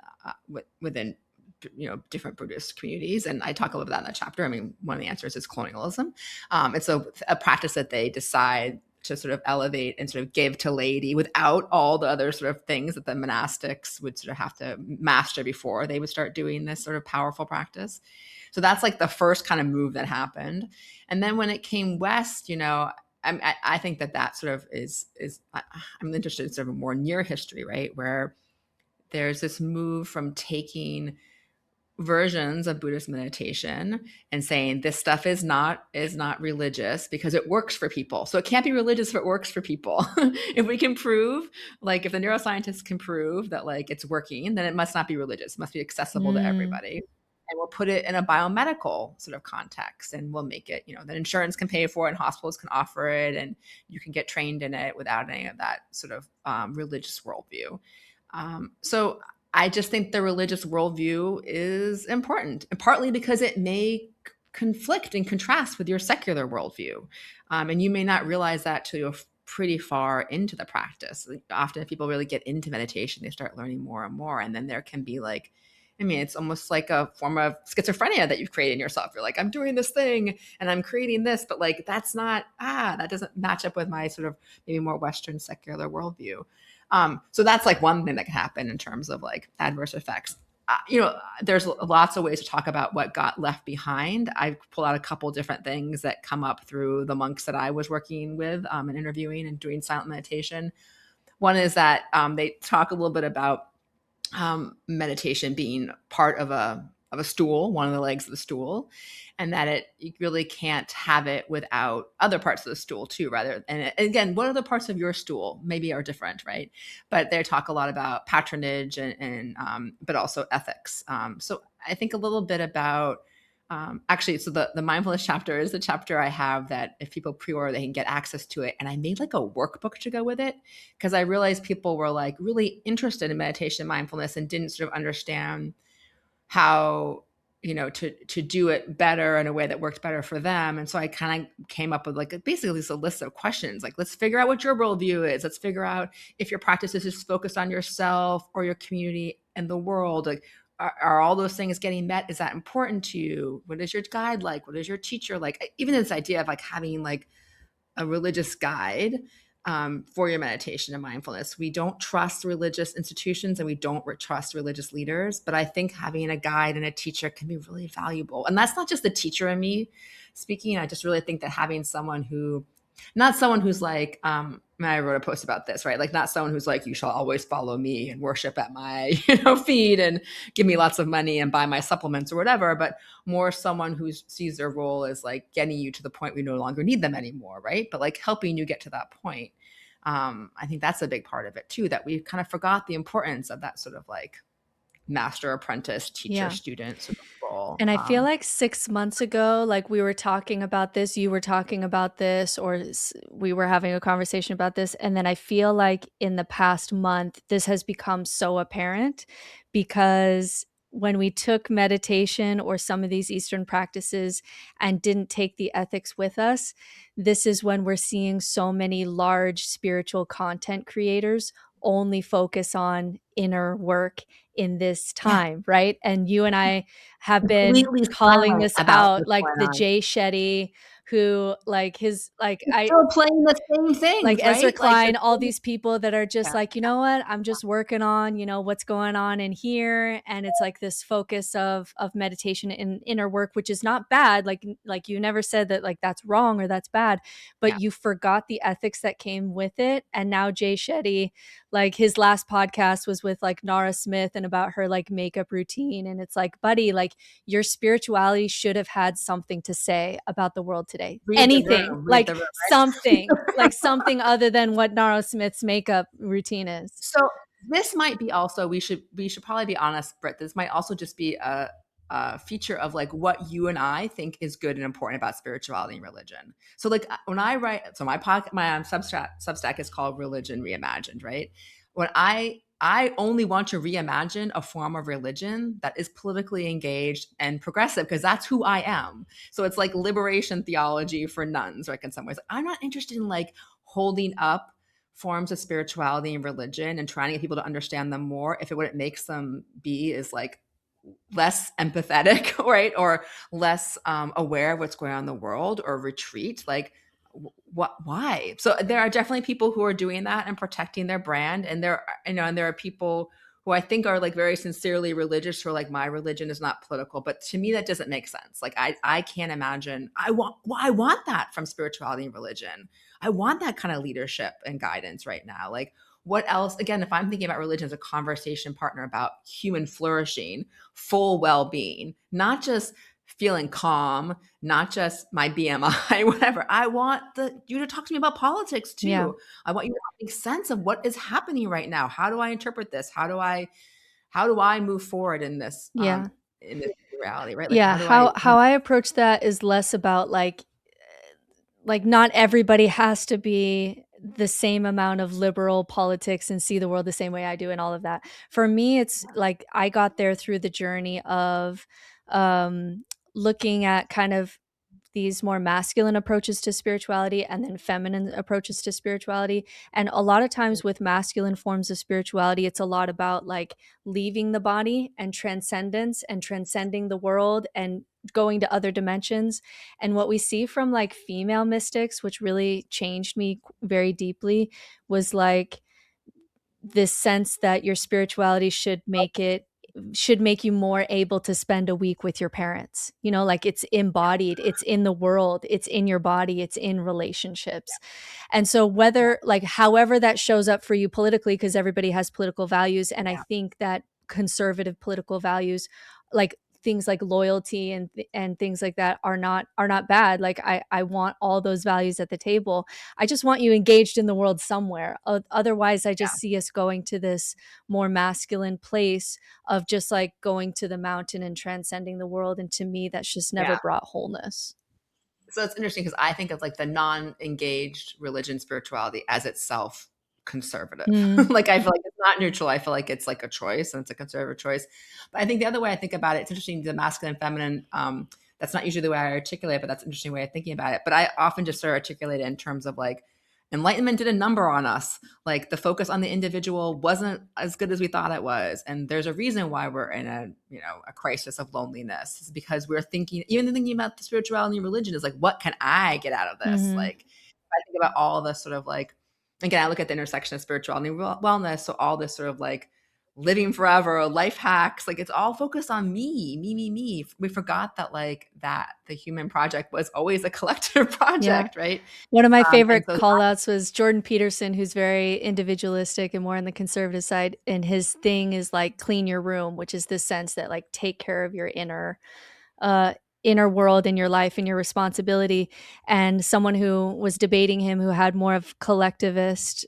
different Buddhist communities. And I talk a little bit about that in that chapter. I mean, one of the answers is colonialism. It's a practice that they decide to sort of elevate and sort of give to laity without all the other sort of things that the monastics would sort of have to master before they would start doing this sort of powerful practice. So that's like the first kind of move that happened. And then when it came west, I think that sort of is I'm interested in sort of more near history, right? Where there's this move from taking versions of Buddhist meditation and saying this stuff is not religious because it works for people. So it can't be religious if it works for people. If we can prove, if the neuroscientists can prove that it's working, then it must not be religious. It must be accessible to everybody. and we'll put it in a biomedical sort of context, and we'll make it, that insurance can pay for it and hospitals can offer it, and you can get trained in it without any of that sort of religious worldview. So I just think the religious worldview is important, and partly because it may conflict and contrast with your secular worldview. And you may not realize that till you're pretty far into the practice. Often if people really get into meditation, they start learning more and more. And then there can be like, it's almost like a form of schizophrenia that you've created in yourself. You're like, I'm doing this thing and I'm creating this, but like, that's not, that doesn't match up with my sort of maybe more Western secular worldview. So that's like one thing that can happen in terms of like adverse effects. There's lots of ways to talk about what got left behind. I pulled out a couple different things that come up through the monks that I was working with and interviewing and doing silent meditation. One is that they talk a little bit about meditation being part of a stool, one of the legs of the stool, and that you really can't have it without other parts of the stool too, rather. And again, what other parts of your stool maybe are different, right? But they talk a lot about patronage and but also ethics. So I think a little bit about actually, so the mindfulness chapter is the chapter I have that if people pre-order, they can get access to it. And I made like a workbook to go with it because I realized people were like really interested in meditation and mindfulness and didn't sort of understand how, to do it better in a way that worked better for them. And so I kind of came up with like basically a list of questions, like, let's figure out what your worldview is. Let's figure out if your practice is just focused on yourself or your community and the world. Like, are all those things getting met? Is that important to you? What is your guide like? What is your teacher like? Even this idea of like having like a religious guide for your meditation and mindfulness. We don't trust religious institutions and we don't trust religious leaders, but I think having a guide and a teacher can be really valuable. And that's not just the teacher in me speaking. I just really think that having someone not someone who's like, I wrote a post about this, right? Like not someone who's like, you shall always follow me and worship at my feet and give me lots of money and buy my supplements or whatever, but more someone who sees their role as like getting you to the point we no longer need them anymore, right? But like helping you get to that point. I think that's a big part of it too, that we kind of forgot the importance of that sort of like master apprentice teacher student sort of role. And I feel like 6 months ago, like we were talking about this, you were talking about this, or we were having a conversation about this. And then I feel like in the past month, this has become so apparent because when we took meditation or some of these Eastern practices and didn't take the ethics with us, this is when we're seeing so many large spiritual content creators only focus on inner work in this time, right? And you and I have been calling this out, like the Jay Shetty, who like his like I still playing the same thing, like right? Ezra Klein, like all these people that are just like, you know what, I'm just working on, what's going on in here, and it's like this focus of meditation and inner work, which is not bad. Like you never said that like that's wrong or that's bad, but you forgot the ethics that came with it. And now Jay Shetty, like his last podcast was with like Nara Smith and about her like makeup routine, and it's like, buddy, like your spirituality should have had something to say about the world today. Anything, like something, like something other than what Nara Smith's makeup routine is. So this might be also, we should probably be honest, Britt, this might also just be a feature of like what you and I think is good and important about spirituality and religion. So like when I write, so my Substack is called Religion Reimagined, right? When I only want to reimagine a form of religion that is politically engaged and progressive, because that's who I am. So it's like liberation theology for nuns, right? In some ways, I'm not interested in like holding up forms of spirituality and religion and trying to get people to understand them more if what it makes them be is like less empathetic, right? Or less aware of what's going on in the world, or retreat. Like, why? So there are definitely people who are doing that and protecting their brand. And there are people who I think are like very sincerely religious, who are like, my religion is not political. But to me, that doesn't make sense. Like, I can't imagine, I want that from spirituality and religion. I want that kind of leadership and guidance right now. Like, what else? Again, if I'm thinking about religion as a conversation partner about human flourishing, full well-being, not just feeling calm, not just my BMI, whatever. I want you to talk to me about politics too. Yeah. I want you to make sense of what is happening right now. How do I interpret this? How do I move forward in this? Yeah. In this reality, right? Like, Yeah, how do I, how I approach that is less about, like, not everybody has to be the same amount of liberal politics and see the world the same way I do and all of that. For me, it's like I got there through the journey of, um, looking at kind of these more masculine approaches to spirituality and then feminine approaches to spirituality. And a lot of times with masculine forms of spirituality, it's a lot about like leaving the body and transcendence and transcending the world and going to other dimensions. And what we see from like female mystics, which really changed me very deeply, was like this sense that your spirituality should make you more able to spend a week with your parents. You know, like it's embodied, it's in the world, it's in your body, it's in relationships. And so whether like however that shows up for you politically, because everybody has political values, and I think that conservative political values, like things like loyalty and things like that are not bad. Like I want all those values at the table. I just want you engaged in the world somewhere. Otherwise, I just see us going to this more masculine place of just like going to the mountain and transcending the world. And to me, that's just never yeah. brought wholeness. So it's interesting because I think of like the non-engaged religion spirituality as itself conservative. Mm. Like I feel like it's not neutral. I feel like it's like a choice and it's a conservative choice. But I think the other way I think about it, it's interesting, the masculine and feminine, that's not usually the way I articulate it, but that's an interesting way of thinking about it. But I often just sort of articulate it in terms of like enlightenment did a number on us. Like the focus on the individual wasn't as good as we thought it was. And there's a reason why we're in a crisis of loneliness. It's because we're even thinking about the spirituality and religion is like, what can I get out of this? Mhm. Like I think about all the sort of like, again, I look at the intersection of spirituality and wellness. So all this sort of like living forever, life hacks, like it's all focused on me. We forgot that that the human project was always a collective Yeah. project, right? One of my And favorite so call outs was Jordan Peterson, who's very individualistic and more on the conservative side. And his thing is like clean your room, which is this sense that like take care of your uh, inner world in your life and your responsibility. And someone who was debating him, who had more of collectivist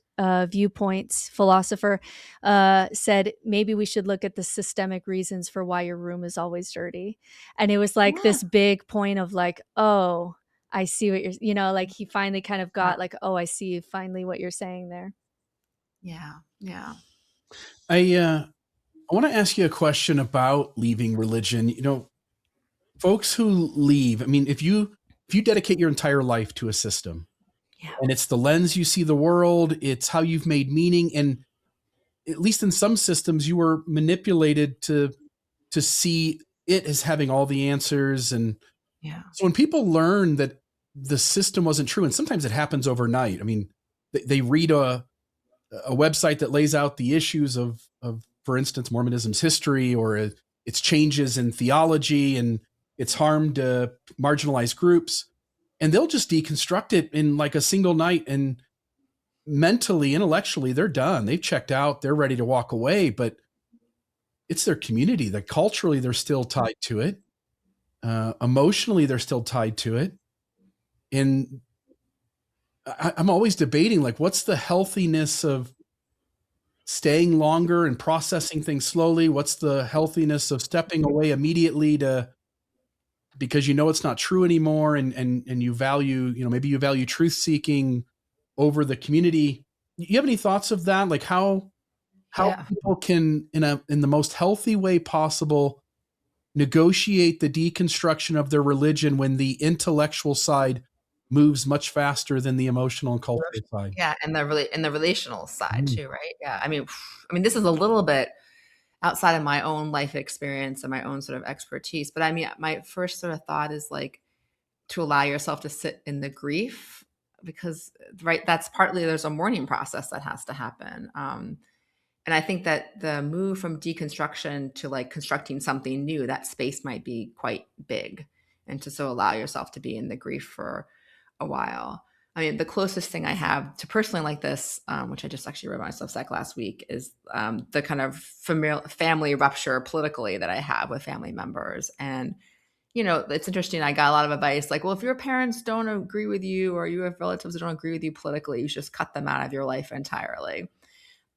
viewpoints, philosopher, said maybe we should look at the systemic reasons for why your room is always dirty. And it was like yeah, this big point of like, oh, I see what like he finally kind of yeah, got like, oh, I see finally what you're saying there. yeah. I want to ask you a question about leaving religion. Folks who leave, I mean, if you dedicate your entire life to a system, Yeah. and it's the lens you see the world, it's how you've made meaning, and at least in some systems you were manipulated to see it as having all the answers. And Yeah. so when people learn that the system wasn't true, and sometimes it happens overnight, I mean, they read a website that lays out the issues of for instance, Mormonism's history, or its changes in theology and its harm to marginalized groups, and they'll just deconstruct it in like a single night, and mentally, intellectually, they're done. They've checked out. They're ready to walk away, but it's their community that culturally they're still tied to it. Emotionally, they're still tied to it. And I'm always debating, like, what's the healthiness of staying longer and processing things slowly? What's the healthiness of stepping away immediately because it's not true anymore, and you value, maybe you value truth seeking over the community. You have any thoughts of that? Like how Yeah. people can, in the most healthy way possible, negotiate the deconstruction of their religion when the intellectual side moves much faster than the emotional and cultural side? Yeah, and the relational side Mm. too, right? Yeah. I mean, this is a little bit outside of my own life experience and my own sort of expertise, but I mean, my first sort of thought is like to allow yourself to sit in the grief because, right, that's partly there's a mourning process that has to happen. And I think that the move from deconstruction to like constructing something new, that space might be quite big. And to so allow yourself to be in the grief for a while. I mean, the closest thing I have to personally like this, which I just actually wrote my Substack last week, is the kind of family rupture politically that I have with family members. And, it's interesting. I got a lot of advice like, well, if your parents don't agree with you or you have relatives that don't agree with you politically, you should just cut them out of your life entirely.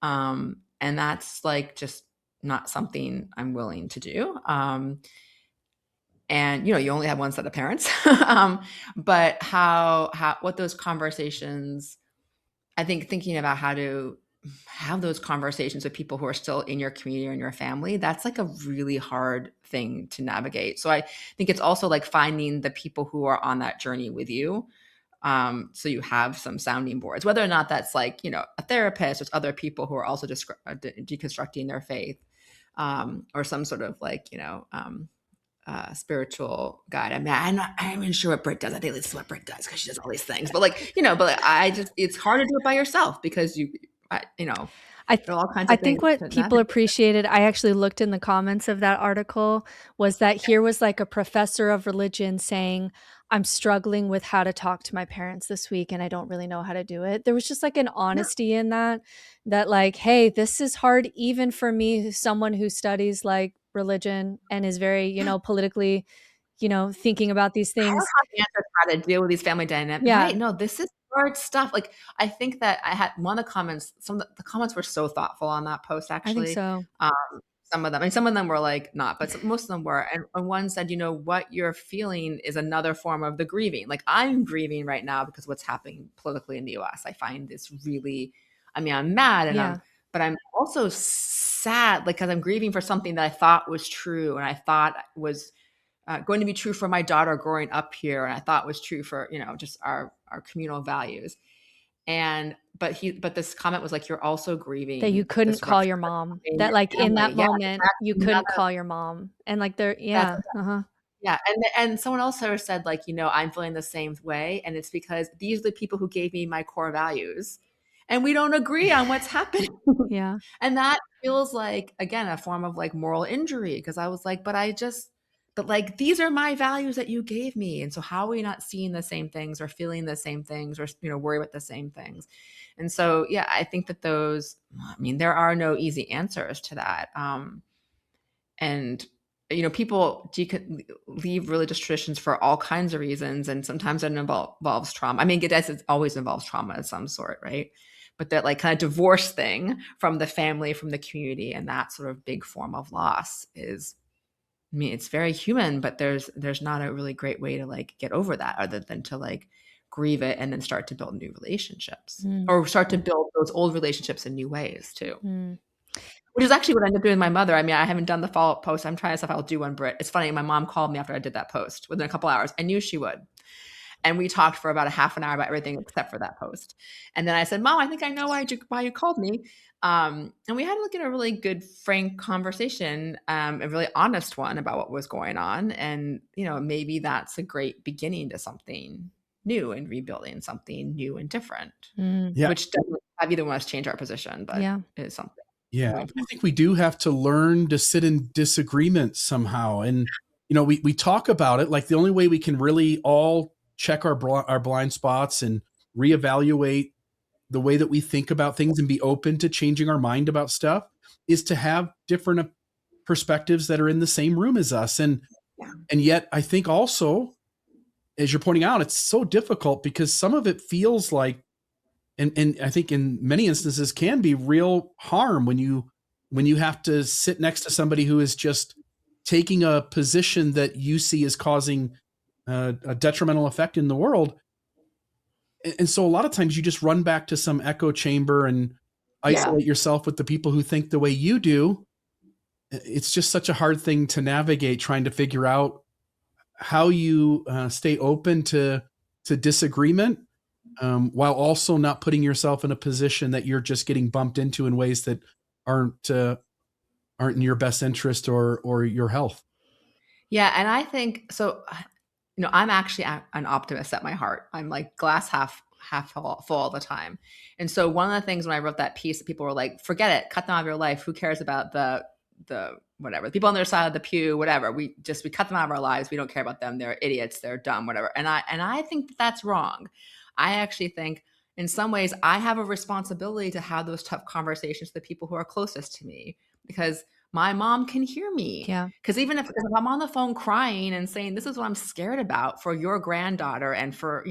And that's like just not something I'm willing to do. and you only have one set of parents. But what those conversations, I think thinking about how to have those conversations with people who are still in your community or in your family, that's like a really hard thing to navigate. So I think it's also like finding the people who are on that journey with you. So you have some sounding boards, whether or not that's like, a therapist or other people who are also deconstructing their faith, or some sort of like, spiritual guide. I mean, I'm not even sure what Britt does. I think this is what Britt does because she does all these things. But like, it's hard to do it by yourself because there are all kinds I of things. think what people appreciated, I actually looked in the comments of that article, was that here was like a professor of religion saying, I'm struggling with how to talk to my parents this week and I don't really know how to do it. There was just like an honesty in that like, hey, this is hard even for me, someone who studies like religion and is very, politically, thinking about these I don't things. have the answer to how to deal with these family dynamics. Yeah. Right. No, this is hard stuff. Like, I think that I had one of the comments, some of the comments were so thoughtful on that post, actually. I think so. Some of them, and some of them were like not, but most of them were. And one said, what you're feeling is another form of the grieving. Like, I'm grieving right now because what's happening politically in the US. I find this really, I'm mad and but I'm also sad, like, because I'm grieving for something that I thought was true and I thought was going to be true for my daughter growing up here, and I thought was true for just our communal values. But this comment was like, you're also grieving that you couldn't call your mom. That like in that moment you couldn't call your mom, and like there, yeah, and someone else said like, I'm feeling the same way, and it's because these are the people who gave me my core values, and we don't agree on what's happening. Yeah, and that feels like, again, a form of like moral injury, because I was like, but like, these are my values that you gave me. And so how are we not seeing the same things or feeling the same things or, worry about the same things? And so, yeah, I think that there are no easy answers to that. And, people leave religious traditions for all kinds of reasons. And sometimes it involves trauma. I mean, it always involves trauma of some sort, right? But that like kind of divorce thing from the family, from the community, and that sort of big form of loss is, it's very human, but there's not a really great way to like get over that other than to like grieve it and then start to build new relationships or start to build those old relationships in new ways too. Which is actually what I ended up doing with my mother. I mean, I haven't done the follow-up post. I'm trying to see if I'll do one, Britt. It's funny. My mom called me after I did that post within a couple hours. I knew she would. And we talked for about a half an hour about everything except for that post. And then I said, Mom, I think I know why you called me. And we had like a really good, frank conversation, a really honest one about what was going on. And, maybe that's a great beginning to something new and rebuilding something new and different, which doesn't have either one of us change our position, but is something. Yeah, I think we do have to learn to sit in disagreement somehow. And, we talk about it like the only way we can really all check our blind spots and reevaluate the way that we think about things and be open to changing our mind about stuff is to have different perspectives that are in the same room as us. And yet I think also, as you're pointing out, it's so difficult because some of it feels like, and I think in many instances can be real harm when you have to sit next to somebody who is just taking a position that you see as causing a detrimental effect in the world. And so a lot of times you just run back to some echo chamber and isolate yourself with the people who think the way you do. It's just such a hard thing to navigate, trying to figure out how you stay open to disagreement, while also not putting yourself in a position that you're just getting bumped into in ways that aren't in your best interest or your health. Yeah. And I think, so, I'm actually an optimist at my heart. I'm like glass half full all the time. And so one of the things when I wrote that piece, people were like, forget it, cut them out of your life. Who cares about the whatever, the people on their side of the pew, whatever. We cut them out of our lives. We don't care about them. They're idiots. They're dumb, whatever. And I think that's wrong. I actually think in some ways I have a responsibility to have those tough conversations with the people who are closest to me, because my mom can hear me. Yeah. Because if I'm on the phone crying and saying, this is what I'm scared about for your granddaughter and for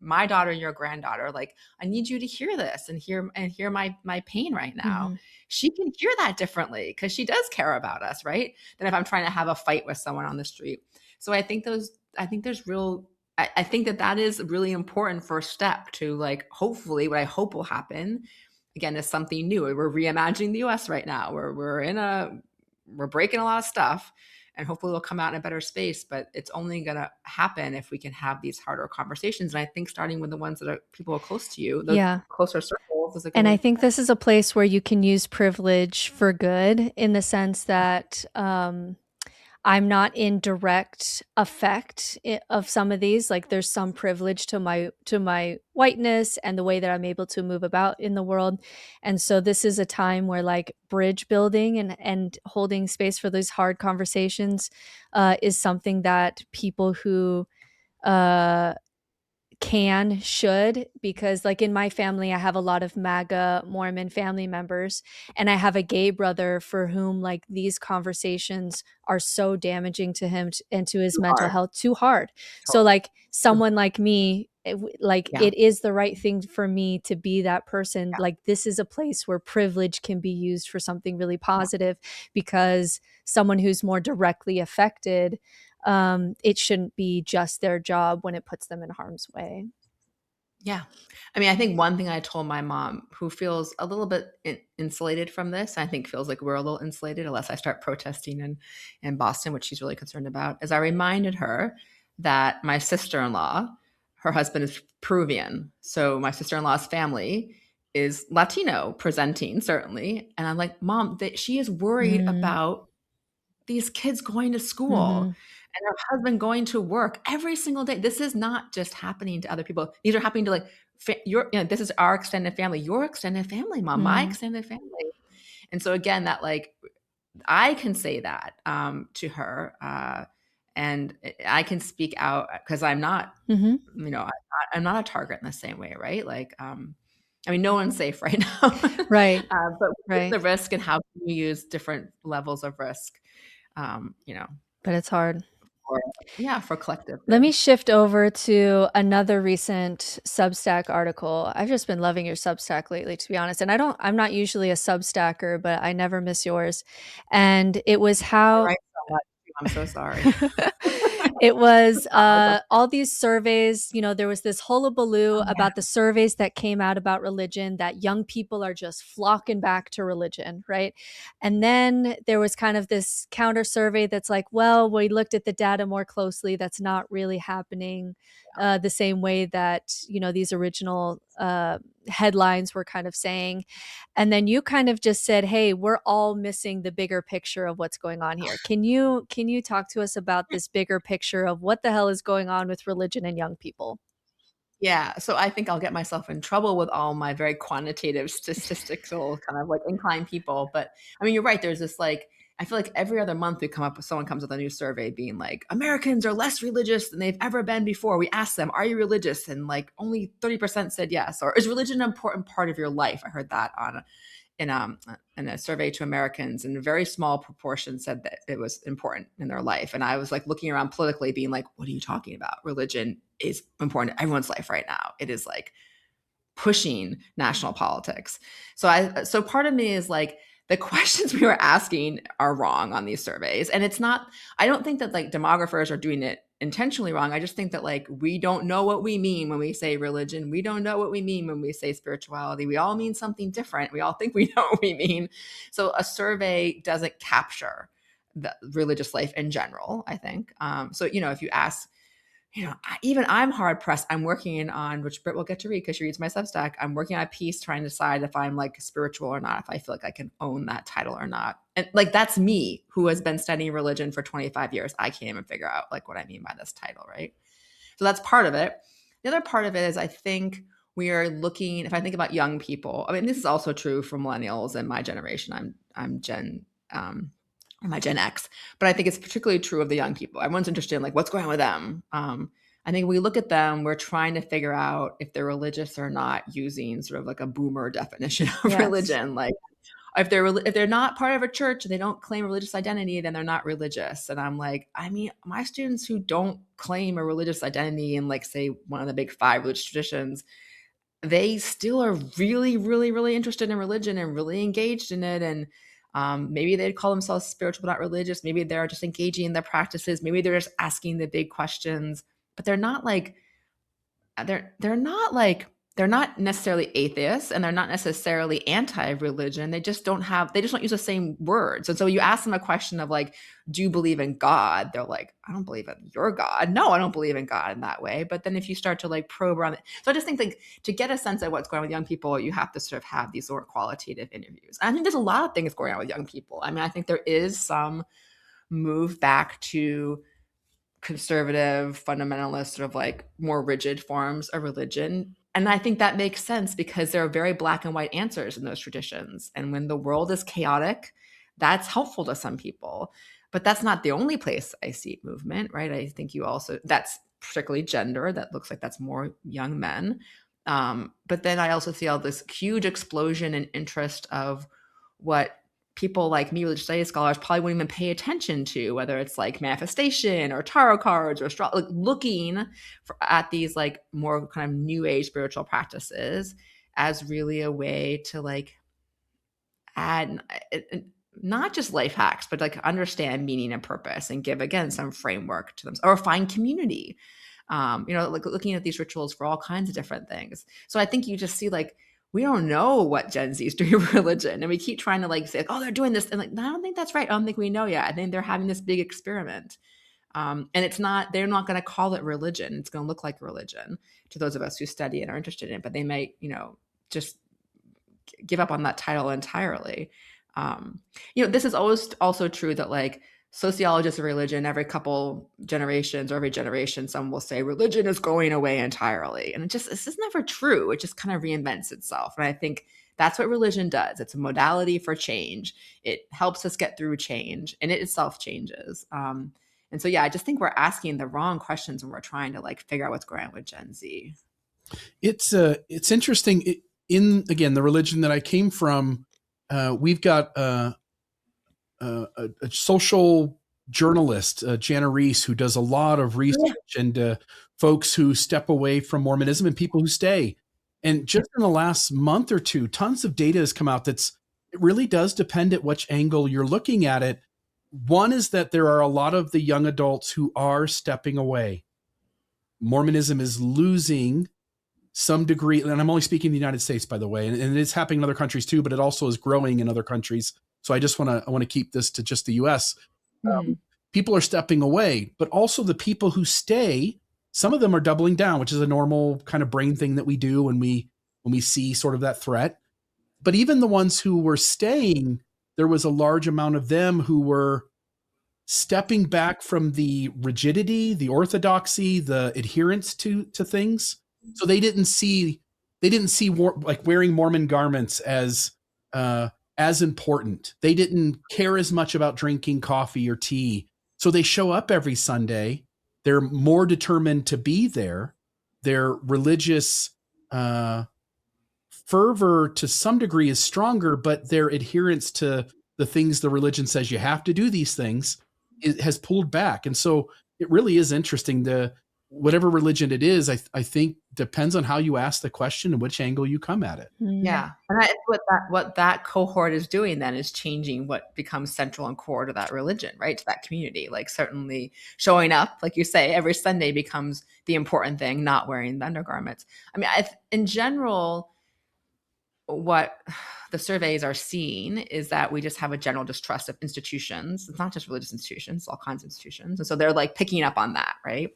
my daughter and your granddaughter, like, I need you to hear this and hear my pain right now. She can hear that differently because she does care about us, right? Than if I'm trying to have a fight with someone on the street. So I think I think that is a really important first step to, like, hopefully what I hope will happen again is something new. We're reimagining the US right now. We're breaking a lot of stuff, and hopefully we'll come out in a better space, but it's only going to happen if we can have these harder conversations. And I think starting with the ones that are people are close to you, those Yeah. closer circles, is a good And way I to think this is a place where you can use privilege for good, in the sense that I'm not in direct effect of some of these. Like, there's some privilege to my whiteness and the way that I'm able to move about in the world. And so this is a time where, like, bridge building and holding space for those hard conversations is something that people who uh should, because, like, in my family I have a lot of MAGA Mormon family members, and I have a gay brother for whom, like, these conversations are so damaging to him and to his too mental hard. health, too hard. So, Totally. like, someone like me, like, Yeah. it is the right thing for me to be that person. Yeah. Like, this is a place where privilege can be used for something really Yeah. positive, because someone who's more directly affected, it shouldn't be just their job when it puts them in harm's way. Yeah. I mean, I think one thing I told my mom, who feels a little bit insulated from this, I think feels like we're a little insulated unless I start protesting in Boston, which she's really concerned about, is I reminded her that my sister-in-law, her husband is Peruvian. So my sister-in-law's family is Latino presenting, certainly. And I'm like, Mom, that she is worried Mm, about these kids going to school mhm, and her husband going to work every single day. This is not just happening to other people. These are happening to, like, this is our extended family, your extended family, Mom, my mm, extended family. And so again, that, like, I can say that to her, and I can speak out because I'm not, mhm. I'm not a target in the same way, right? Like, I mean, no one's safe right now, Right, but what is right. the risk, and how can you use different levels of risk, you know, But it's hard. for for collective Let good. me shift over to another recent Substack article. I've just been loving your Substack lately, to be honest. And I'm not usually a Substacker, but I never miss yours. And it was I how write so much too, I'm so sorry. it was Wow. all these surveys. There was this hullabaloo Oh, yeah. about the surveys that came out about religion, that young people are just flocking back to religion, right? And then there was kind of this counter survey that's like, well, we looked at the data more closely. That's not really happening the same way that, these original headlines were kind of saying. And then you kind of just said, hey, we're all missing the bigger picture of what's going on here. Can you talk to us about this bigger picture of what the hell is going on with religion and young people? Yeah, so I think I'll get myself in trouble with all my very quantitative, statistical kind of, like, inclined people, but, I mean, you're right, there's this, like, I feel like every other month someone comes with a new survey being like, "Americans are less religious than they've ever been before." We asked them, "Are you religious?" And, like, only 30% said yes, or, "Is religion an important part of your life?" I heard that in in a survey to Americans, and a very small proportion said that it was important in their life. And I was, like, looking around politically, being like, "What are you talking about? Religion is important in everyone's life right now. It is, like, pushing national politics." So part of me is like, the questions we were asking are wrong on these surveys. And it's not, I don't think that, like, demographers are doing it intentionally wrong. I just think that, like, we don't know what we mean when we say religion. We don't know what we mean when we say spirituality. We all mean something different. We all think we know what we mean. So a survey doesn't capture the religious life in general, I think. So, if you ask, even I'm hard pressed. I'm working on, which Britt will get to read because she reads my Substack. I'm working on a piece trying to decide if I'm, like, spiritual or not, if I feel like I can own that title or not. And, like, that's me, who has been studying religion for 25 years. I can't even figure out, like, what I mean by this title, right? So that's part of it. The other part of it is, I think we are looking, if I think about young people, I mean, this is also true for millennials and my generation. I'm my Gen X, but I think it's particularly true of the young people. Everyone's interested in, like, what's going on with them. I think we look at them, we're trying to figure out if they're religious or not, using sort of like a boomer definition of Yes. religion. Like, if they're not part of a church, they don't claim religious identity, then they're not religious. And I'm like, I mean, my students who don't claim a religious identity in, like, say, one of the big 5 religious traditions, they still are really, really, really interested in religion and really engaged in it. And Maybe they'd call themselves spiritual but not religious. Maybe they're just engaging in their practices. Maybe they're just asking the big questions, but they're not like they're not necessarily atheists, and they're not necessarily anti-religion. They just don't use the same words. And so you ask them a question of like, do you believe in God? They're like, I don't believe in your God. No, I don't believe in God in that way. But then if you start to like probe around it, so I just think like to get a sense of what's going on with young people, you have to sort of have these sort of qualitative interviews. I think there's a lot of things going on with young people. I mean, I think there is some move back to conservative, fundamentalist, sort of like more rigid forms of religion. And I think that makes sense because there are very black and white answers in those traditions. And when the world is chaotic, that's helpful to some people. But that's not the only place I see movement, right? I think that's particularly gender. That looks like that's more young men. But then I also see all this huge explosion in interest of what people like me, religious studies scholars, probably wouldn't even pay attention to, whether it's like manifestation or tarot cards or like looking at these like more kind of new age spiritual practices as really a way to like add not just life hacks, but like understand meaning and purpose and give, again, some framework to them, or find community. Like looking at these rituals for all kinds of different things. So I think you just see like, we don't know what Gen Z is doing with religion. And we keep trying to like say, oh, they're doing this. And like, I don't think that's right. I don't think we know yet. I think they're having this big experiment. And they're not going to call it religion. It's going to look like religion to those of us who study and are interested in it, but they might, just give up on that title entirely. This is always also true that like sociologists of religion, every couple generations or every generation, some will say religion is going away entirely. And this is never true. It just kind of reinvents itself. And I think that's what religion does. It's a modality for change. It helps us get through change, and it itself changes. And so, yeah, I just think we're asking the wrong questions when we're trying to like figure out what's going on with Gen Z. It's interesting. In again, the religion that I came from, we've got a social journalist, Jana Reese, who does a lot of research and folks who step away from Mormonism and people who stay. And just in the last month or two, tons of data has come out it really does depend at which angle you're looking at it. One is that there are a lot of the young adults who are stepping away. Mormonism is losing some degree, and I'm only speaking the United States, by the way, and it's happening in other countries too, but it also is growing in other countries. So I just want to keep this to just the US. People are stepping away, but also the people who stay, some of them are doubling down, which is a normal kind of brain thing that we do when we see sort of that threat. But even the ones who were staying, there was a large amount of them who were stepping back from the rigidity, the orthodoxy, the adherence to things. So they didn't see like wearing Mormon garments as important. They didn't care as much about drinking coffee or tea. So they show up every Sunday. They're more determined to be there. Their religious fervor to some degree is stronger, but their adherence to the things the religion says you have to do these things, it has pulled back. And so it really is interesting. Whatever religion it is, I think depends on how you ask the question and which angle you come at it. Yeah. And what that cohort is doing then is changing what becomes central and core to that religion, right? To that community. Like certainly showing up, like you say, every Sunday becomes the important thing, not wearing the undergarments. I mean, in general, what the surveys are seeing is that we just have a general distrust of institutions. It's not just religious institutions, all kinds of institutions. And so they're like picking up on that, right?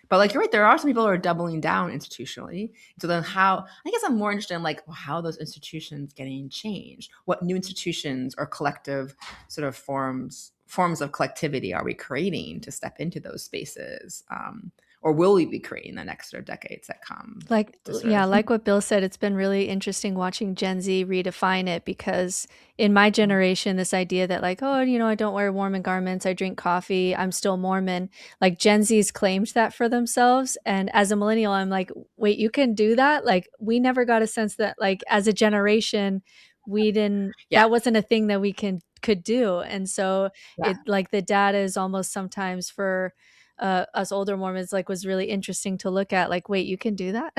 But like, you're right, there are some people who are doubling down institutionally. So then I guess I'm more interested in like, well, how are those institutions getting changed? What new institutions or collective sort of forms of collectivity are we creating to step into those spaces? Or will we be creating the next sort of decades that come? Like what Bill said, it's been really interesting watching Gen Z redefine it, because in my generation, this idea that like, oh, I don't wear Mormon garments, I drink coffee, I'm still Mormon. Like Gen Z's claimed that for themselves. And as a millennial, I'm like, wait, you can do that? Like we never got a sense that like as a generation, we didn't, that wasn't a thing that we could do. And so it like the data is almost sometimes for us older Mormons like was really interesting to look at, like, wait, you can do that.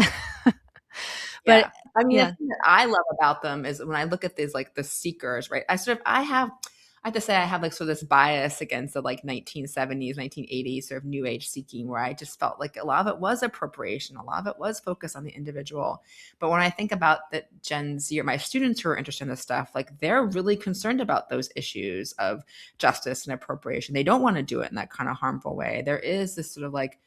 But I mean, the Yeah. thing that I love about them is when I look at these, like the seekers, right? I have to say I have like sort of this bias against the like 1970s, 1980s sort of new age seeking, where I just felt like a lot of it was appropriation. A lot of it was focused on the individual. But when I think about the Gen Z or my students who are interested in this stuff, like they're really concerned about those issues of justice and appropriation. They don't want to do it in that kind of harmful way. There is this sort of like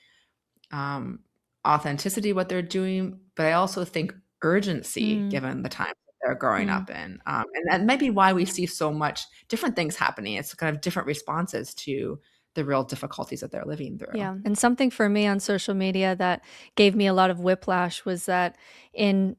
um, authenticity what they're doing, but I also think urgency given the time they're growing up in. And that may be why we see so much different things happening. It's kind of different responses to the real difficulties that they're living through. Yeah. And something for me on social media that gave me a lot of whiplash was that in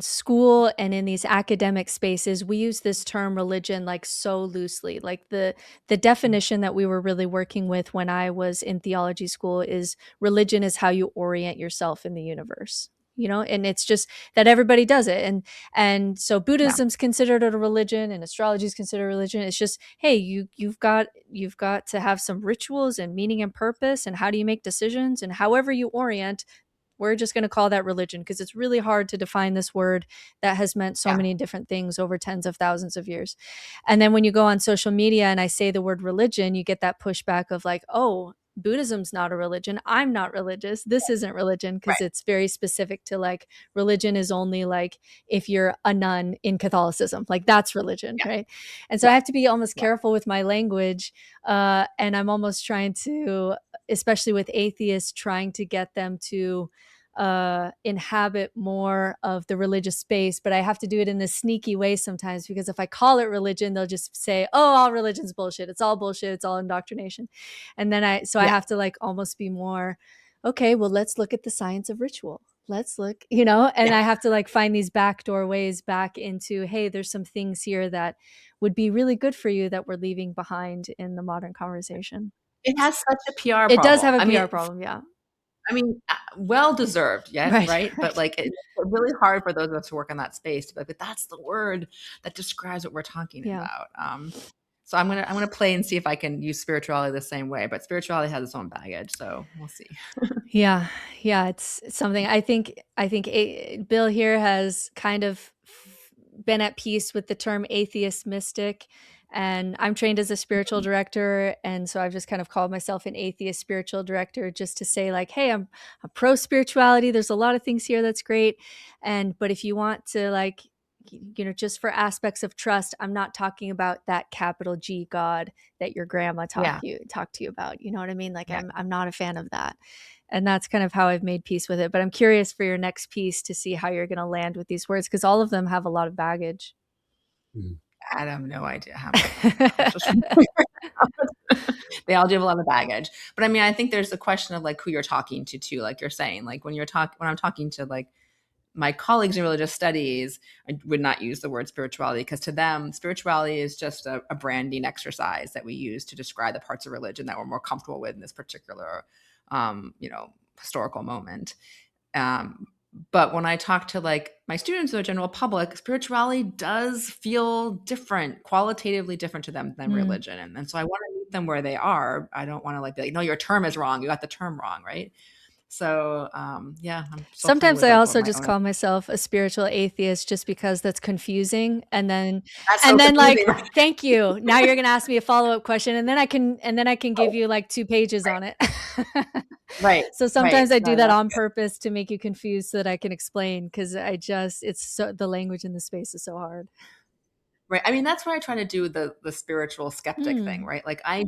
school and in these academic spaces, we use this term religion like so loosely. Like the definition that we were really working with when I was in theology school is religion is how you orient yourself in the universe. And it's just that everybody does it. And so Buddhism's considered a religion and astrology is considered a religion. It's just, hey, you've got to have some rituals and meaning and purpose, and how do you make decisions, and however you orient, we're just going to call that religion, because it's really hard to define this word that has meant so many different things over tens of thousands of years. And then when you go on social media and I say the word religion, you get that pushback of like, oh, Buddhism's not a religion. I'm not religious. This isn't religion, because it's very specific to like religion is only like if you're a nun in Catholicism, like that's religion, right? And so I have to be almost careful with my language. And I'm almost trying to, especially with atheists, trying to get them to inhabit more of the religious space, but I have to do it in a sneaky way sometimes, because if I call it religion, they'll just say, oh, all religion's bullshit. It's all bullshit. It's all indoctrination. And then I have to like almost be more, okay, well, let's look at the science of ritual. Let's look, and I have to like find these backdoor ways back into, hey, there's some things here that would be really good for you that we're leaving behind in the modern conversation. It has such a PR problem. It does have a PR problem, yeah. I mean, well deserved, right? But like, it's really hard for those of us who work in that space to be like, but that's the word that describes what we're talking about. So I'm gonna play and see if I can use spirituality the same way. But spirituality has its own baggage, so we'll see. Yeah, it's something I think Bill here has kind of been at peace with the term atheist mystic. And I'm trained as a spiritual director. And so I've just kind of called myself an atheist spiritual director, just to say like, hey, I'm pro spirituality. There's a lot of things here that's great. But if you want to like, just for aspects of trust, I'm not talking about that capital G God that your grandma talked to you about. You know what I mean? Like I'm not a fan of that. And that's kind of how I've made peace with it. But I'm curious for your next piece to see how you're going to land with these words, because all of them have a lot of baggage. I have no idea how they all do have a lot of baggage. But I mean, I think there's a question of like who you're talking to too. Like you're saying, like when I'm talking to like my colleagues in religious studies, I would not use the word spirituality, because to them, spirituality is just a branding exercise that we use to describe the parts of religion that we're more comfortable with in this particular, historical moment. But when I talk to like my students or the general public, spirituality does feel different, qualitatively different to them than religion. And so I want to meet them where they are. I don't want to like be like, no, your term is wrong. You got the term wrong, right? So sometimes I also just call myself a spiritual atheist, just because that's confusing. And then like, thank you. Now you're gonna ask me a follow-up question, and then I can give you like 2 pages on it. Right. So sometimes I do that on purpose to make you confused so that I can explain, because the language in the space is so hard. Right. I mean, that's where I try to do the spiritual skeptic thing, right? Like I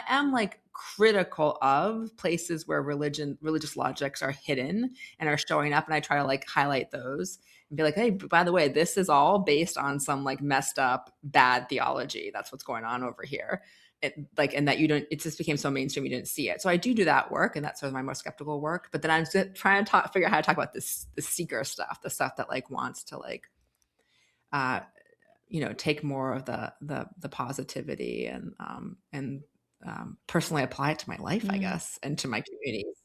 am like critical of places where religious logics are hidden and are showing up. And I try to like highlight those and be like, hey, by the way, this is all based on some like messed up, bad theology. That's what's going on over here. And that it just became so mainstream, you didn't see it. So I do that work, and that's sort of my most skeptical work. But then I'm just trying to figure out how to talk about the seeker stuff, the stuff that like wants to like, take more of the positivity and personally apply it to my life, I guess, and to my communities.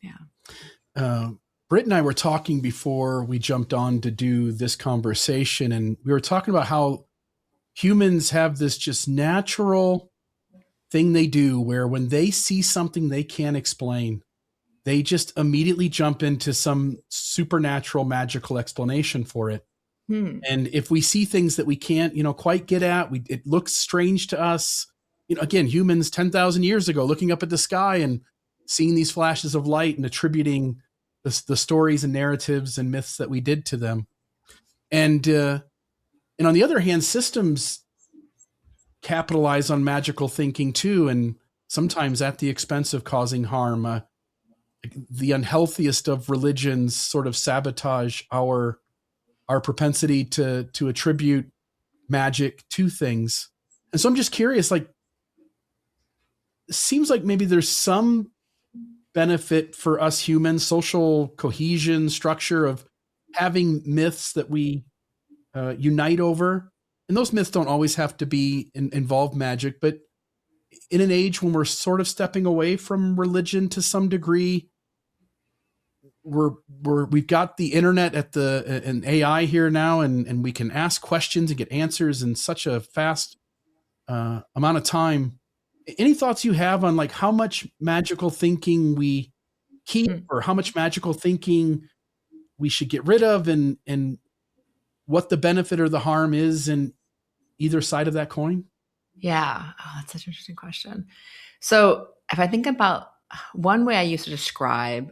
Yeah. Britt and I were talking before we jumped on to do this conversation, and we were talking about how humans have this just natural thing they do where when they see something they can't explain, they just immediately jump into some supernatural magical explanation for it. And if we see things that we can't, quite get at, it looks strange to us. Again, humans 10,000 years ago looking up at the sky and seeing these flashes of light and attributing the stories and narratives and myths that we did to them. And on the other hand, systems capitalize on magical thinking too, and sometimes at the expense of causing harm. The unhealthiest of religions sort of sabotage our propensity to attribute magic to things. And so I'm just curious, like, it seems like maybe there's some benefit for us humans, social cohesion, structure, of having myths that we unite over. And those myths don't always have to be involve magic, but in an age when we're sort of stepping away from religion to some degree, we've got the internet and AI here now, and we can ask questions and get answers in such a fast amount of time. Any thoughts you have on like how much magical thinking we keep, or how much magical thinking we should get rid of, and what the benefit or the harm is in either side of that coin? Yeah. Oh, that's such an interesting question. So if I think about one way I used to describe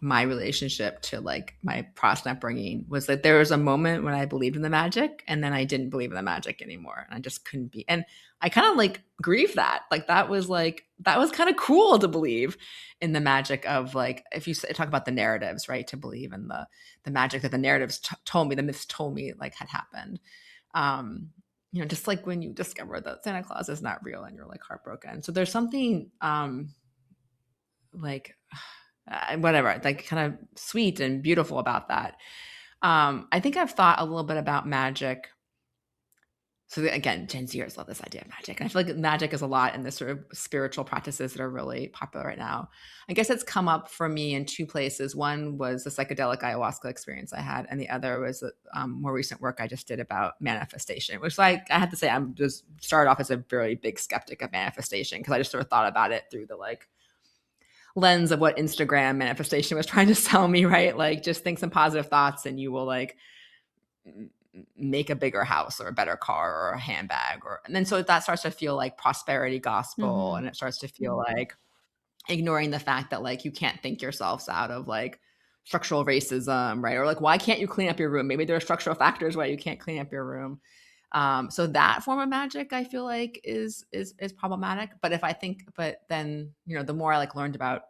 my relationship to like my Protestant upbringing was that there was a moment when I believed in the magic, and then I didn't believe in the magic anymore. And I just couldn't be. And I kind of like grieved that. That was kind of cool to believe in the magic of, like, if you talk about the narratives, right? To believe in the magic that the narratives told me, the myths told me like had happened. Just like when you discover that Santa Claus is not real and you're like heartbroken. So there's something whatever, like kind of sweet and beautiful about that. I think I've thought a little bit about magic. So again, Gen Zers love this idea of magic. And I feel like magic is a lot in the sort of spiritual practices that are really popular right now. I guess it's come up for me in two places. One was the psychedelic ayahuasca experience I had, and the other was more recent work I just did about manifestation, which I have to say, I'm just started off as a very big skeptic of manifestation, because I just sort of thought about it through the like lens of what Instagram manifestation was trying to sell me, right? Like, just think some positive thoughts and you will like make a bigger house or a better car or a handbag, and then so that starts to feel like prosperity gospel, and it starts to feel like ignoring the fact that like you can't think yourselves out of like structural racism, right? Or like, why can't you clean up your room? Maybe there are structural factors why you can't clean up your room. So that form of magic I feel like is problematic. But then, the more I like learned about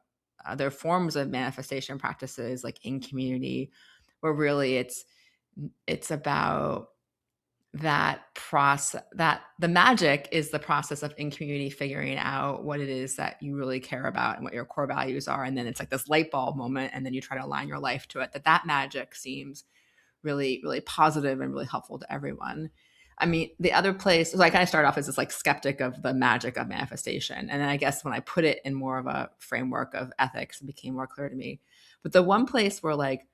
other forms of manifestation practices, like in community, where really it's about that process, that the magic is the process of in community figuring out what it is that you really care about and what your core values are. And then it's like this light bulb moment, and then you try to align your life to it. That magic seems really, really positive and really helpful to everyone. I mean, the other place, so I kind of started off as this like skeptic of the magic of manifestation. And then I guess when I put it in more of a framework of ethics, it became more clear to me. But the one place where like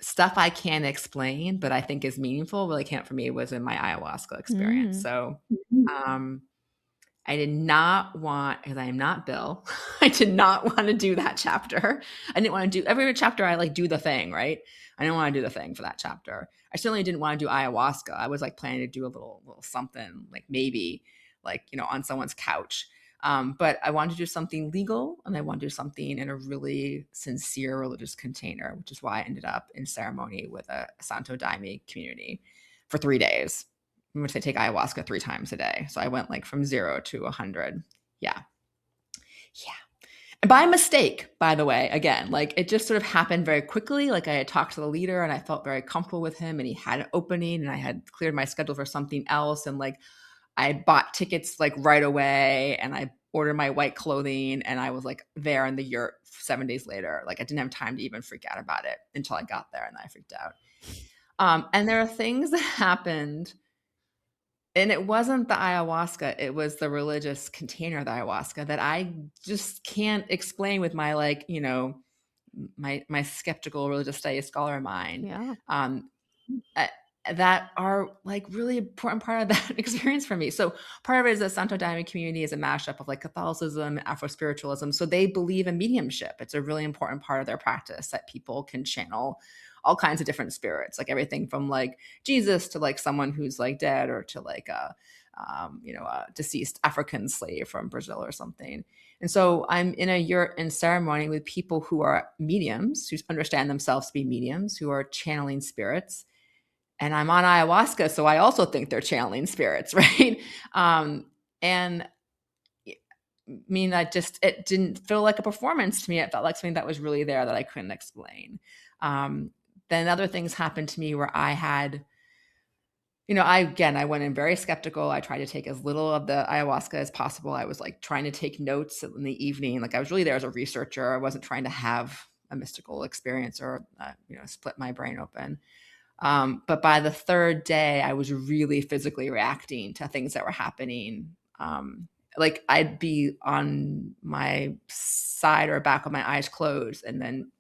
stuff I can't explain, but I think is meaningful, really can't for me, was in my ayahuasca experience. So I did not want, because I am not Bill, I did not want to do that chapter. I didn't want to do every chapter. I like do the thing, right? I didn't want to do the thing for that chapter. I certainly didn't want to do ayahuasca. I was like planning to do a little something, like maybe like, on someone's couch. But I wanted to do something legal, and I wanted to do something in a really sincere religious container, which is why I ended up in ceremony with a Santo Daime community for 3 days, in which they take ayahuasca 3 times a day. So I went like from 0 to 100. Yeah. And by mistake, by the way, again, like it just sort of happened very quickly. Like I had talked to the leader and I felt very comfortable with him, and he had an opening, and I had cleared my schedule for something else. And like I bought tickets like right away, and I ordered my white clothing, and I was like there in the yurt 7 days later. Like I didn't have time to even freak out about it until I got there, and I freaked out. And there are things that happened, and it wasn't the ayahuasca, it was the religious container of the ayahuasca that I just can't explain with my like, my skeptical religious studies scholar mind. Yeah. that are like really important part of that experience for me. So part of it is the Santo Daime community is a mashup of like Catholicism and Afro spiritualism. So they believe in mediumship. It's a really important part of their practice that people can channel all kinds of different spirits, like everything from like Jesus to like someone who's like dead, or to like a deceased African slave from Brazil or something. And so I'm in a yurt ceremony with people who are mediums, who understand themselves to be mediums, who are channeling spirits. And I'm on ayahuasca, so I also think they're channeling spirits, right? And I mean, it didn't feel like a performance to me. It felt like something that was really there that I couldn't explain. Then other things happened to me where I had, I went in very skeptical. I tried to take as little of the ayahuasca as possible. I was like trying to take notes in the evening. Like I was really there as a researcher. I wasn't trying to have a mystical experience or, split my brain open. But by the third day, I was really physically reacting to things that were happening. Like I'd be on my side or back with my eyes closed, and then,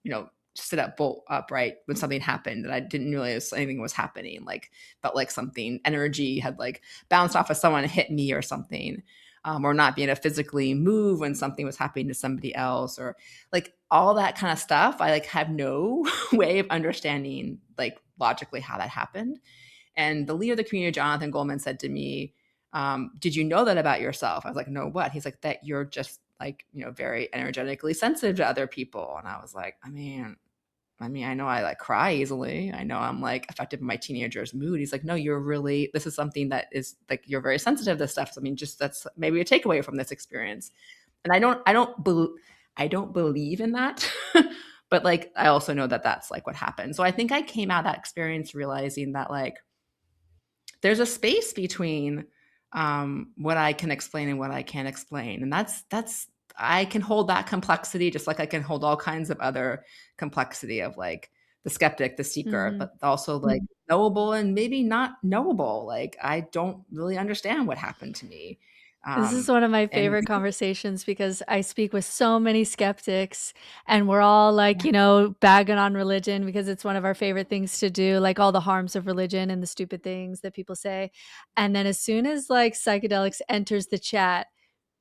sit up bolt upright when something happened that I didn't realize anything was happening. Like felt like something energy had like bounced off of someone and hit me or something. Or not being able to physically move when something was happening to somebody else, or like all that kind of stuff. I like have no way of understanding like logically how that happened. And the leader of the community, Jonathan Goldman, said to me, did you know that about yourself? I was like, no, what? He's like, that you're just like, very energetically sensitive to other people. And I was like, I mean, I know I like cry easily. I know I'm like affected by my teenager's mood. He's like, no, this is something that is like, you're very sensitive to this stuff. So, I mean, just that's maybe a takeaway from this experience. And I don't believe in that. But like, I also know that that's like what happened. So I think I came out of that experience realizing that like, there's a space between what I can explain and what I can't explain. And that's I can hold that complexity just like I can hold all kinds of other complexity of like the skeptic, the seeker, but also like knowable and maybe not knowable. Like I don't really understand what happened to me. This is one of my And favorite conversations because I speak with so many skeptics, and we're all like, bagging on religion because it's one of our favorite things to do, like all the harms of religion and the stupid things that people say. And then as soon as like psychedelics enters the chat,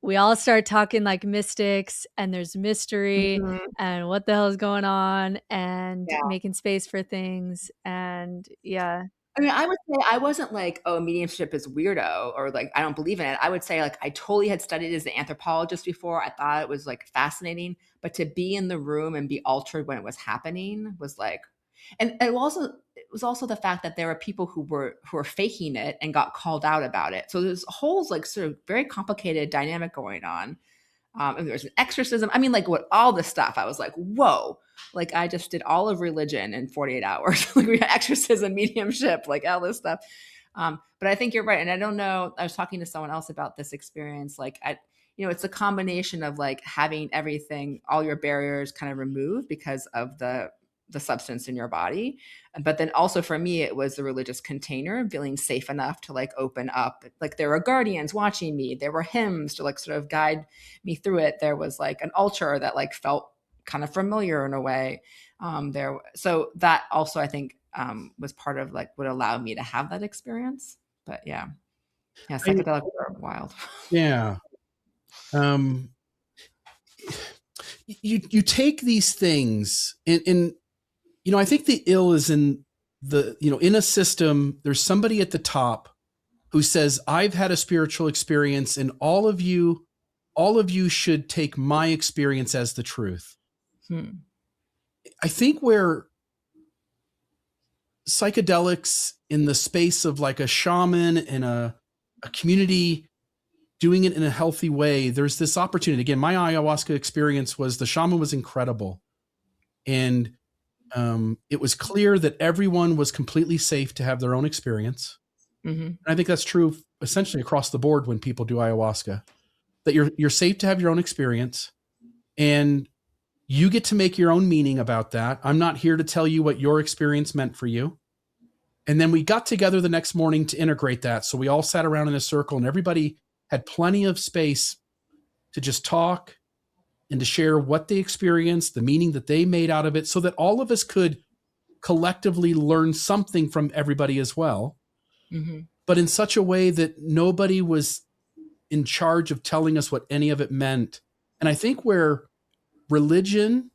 we all start talking like mystics, and there's mystery and what the hell is going on, and yeah. making space for things. And yeah. I mean, I would say I wasn't like, oh, mediumship is weirdo or like I don't believe in it. I would say like I totally had studied as an anthropologist before. I thought it was like fascinating, but to be in the room and be altered when it was happening was like, and it was also the fact that there were people who were faking it and got called out about it. So there's a whole like sort of very complicated dynamic going on. And there was an exorcism. I mean, like what all this stuff. I was like, whoa. Like I just did all of religion in 48 hours. Like we had exorcism, mediumship, like all this stuff. But I think you're right. And I don't know, I was talking to someone else about this experience. Like it's a combination of like having everything, all your barriers kind of removed because of the substance in your body. But then also for me, it was the religious container, feeling safe enough to like open up. Like there were guardians watching me. There were hymns to like sort of guide me through it. There was like an altar that like felt kind of familiar in a way. So that also I think was part of like what allowed me to have that experience. But yeah, psychedelics are wild. Yeah. You take these things and I think the ill is in in a system, there's somebody at the top who says, I've had a spiritual experience and all of you should take my experience as the truth. I think where psychedelics in the space of like a shaman and a community doing it in a healthy way, there's this opportunity. Again, my ayahuasca experience was the shaman was incredible. And it was clear that everyone was completely safe to have their own experience. And I think that's true essentially across the board when people do ayahuasca, that you're safe to have your own experience and you get to make your own meaning about that. I'm not here to tell you what your experience meant for you. And then we got together the next morning to integrate that. So we all sat around in a circle and everybody had plenty of space to just talk and to share what they experienced, the meaning that they made out of it, so that all of us could collectively learn something from everybody as well, Mm-hmm. but in such a way that nobody was in charge of telling us what any of it meant. And I think where religion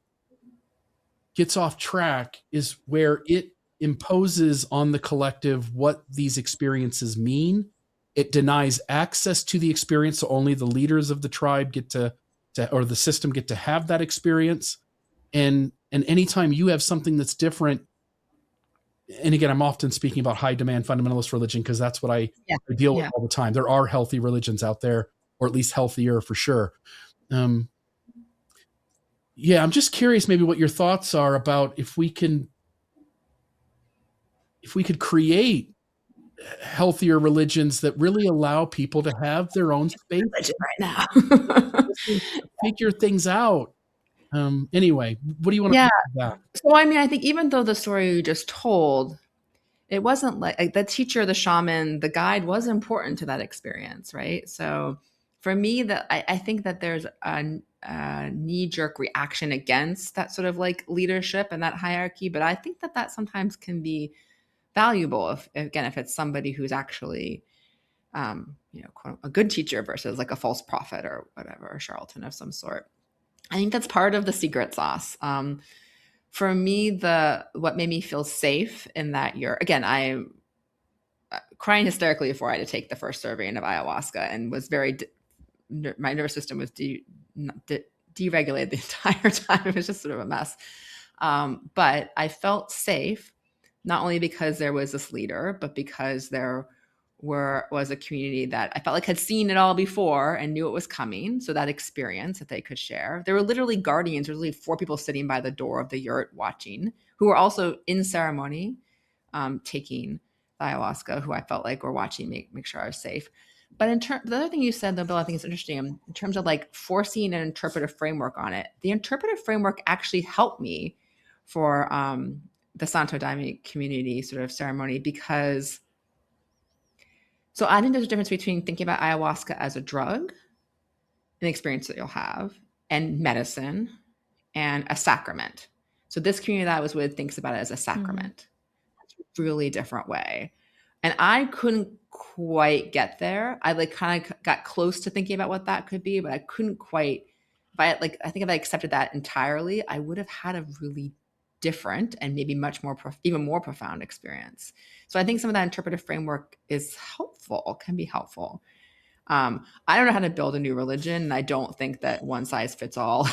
gets off track is where it imposes on the collective what these experiences mean. It denies access to the experience, so only the leaders of the tribe get to or the system get to have that experience. And anytime you have something that's different, and again, I'm often speaking about high demand fundamentalist religion because that's what I deal with all the time. There are healthy religions out there, or at least healthier for sure. I'm just curious maybe what your thoughts are about if we could create healthier religions that really allow people to have their own space right now. figure things out. Anyway, what do you want to think about that? So, I mean, I think even though the story you just told, it wasn't like the teacher, the shaman, the guide was important to that experience, right? So for me, I think that there's a knee-jerk reaction against that sort of like leadership and that hierarchy, but I think that sometimes can be valuable if it's somebody who's actually quote, a good teacher versus like a false prophet or whatever, a charlatan of some sort. I think that's part of the secret sauce. For me, what made me feel safe in that year, again, I'm crying hysterically before I had to take the first serving of ayahuasca and was my nervous system was deregulated the entire time. It was just sort of a mess. But I felt safe, not only because there was this leader, but because there was a community that I felt like had seen it all before and knew it was coming. So that experience that they could share. There were literally guardians. There were literally 4 people sitting by the door of the yurt watching, who were also in ceremony, taking the ayahuasca, who I felt like were watching, make sure I was safe. But the other thing you said, though, Bill, I think is interesting in terms of like forcing an interpretive framework on it. The interpretive framework actually helped me for the Santo Daime community sort of ceremony, because so I think there's a difference between thinking about ayahuasca as a drug, an experience that you'll have, and medicine and a sacrament. So this community that I was with thinks about it as a sacrament. It's a really different way. And I couldn't quite get there. I like kind of got close to thinking about what that could be, but I couldn't quite. I think if I accepted that entirely, I would have had a really different and maybe much more even more profound experience. So I think some of that interpretive framework is helpful, can be helpful. I don't know how to build a new religion, and I don't think that one size fits all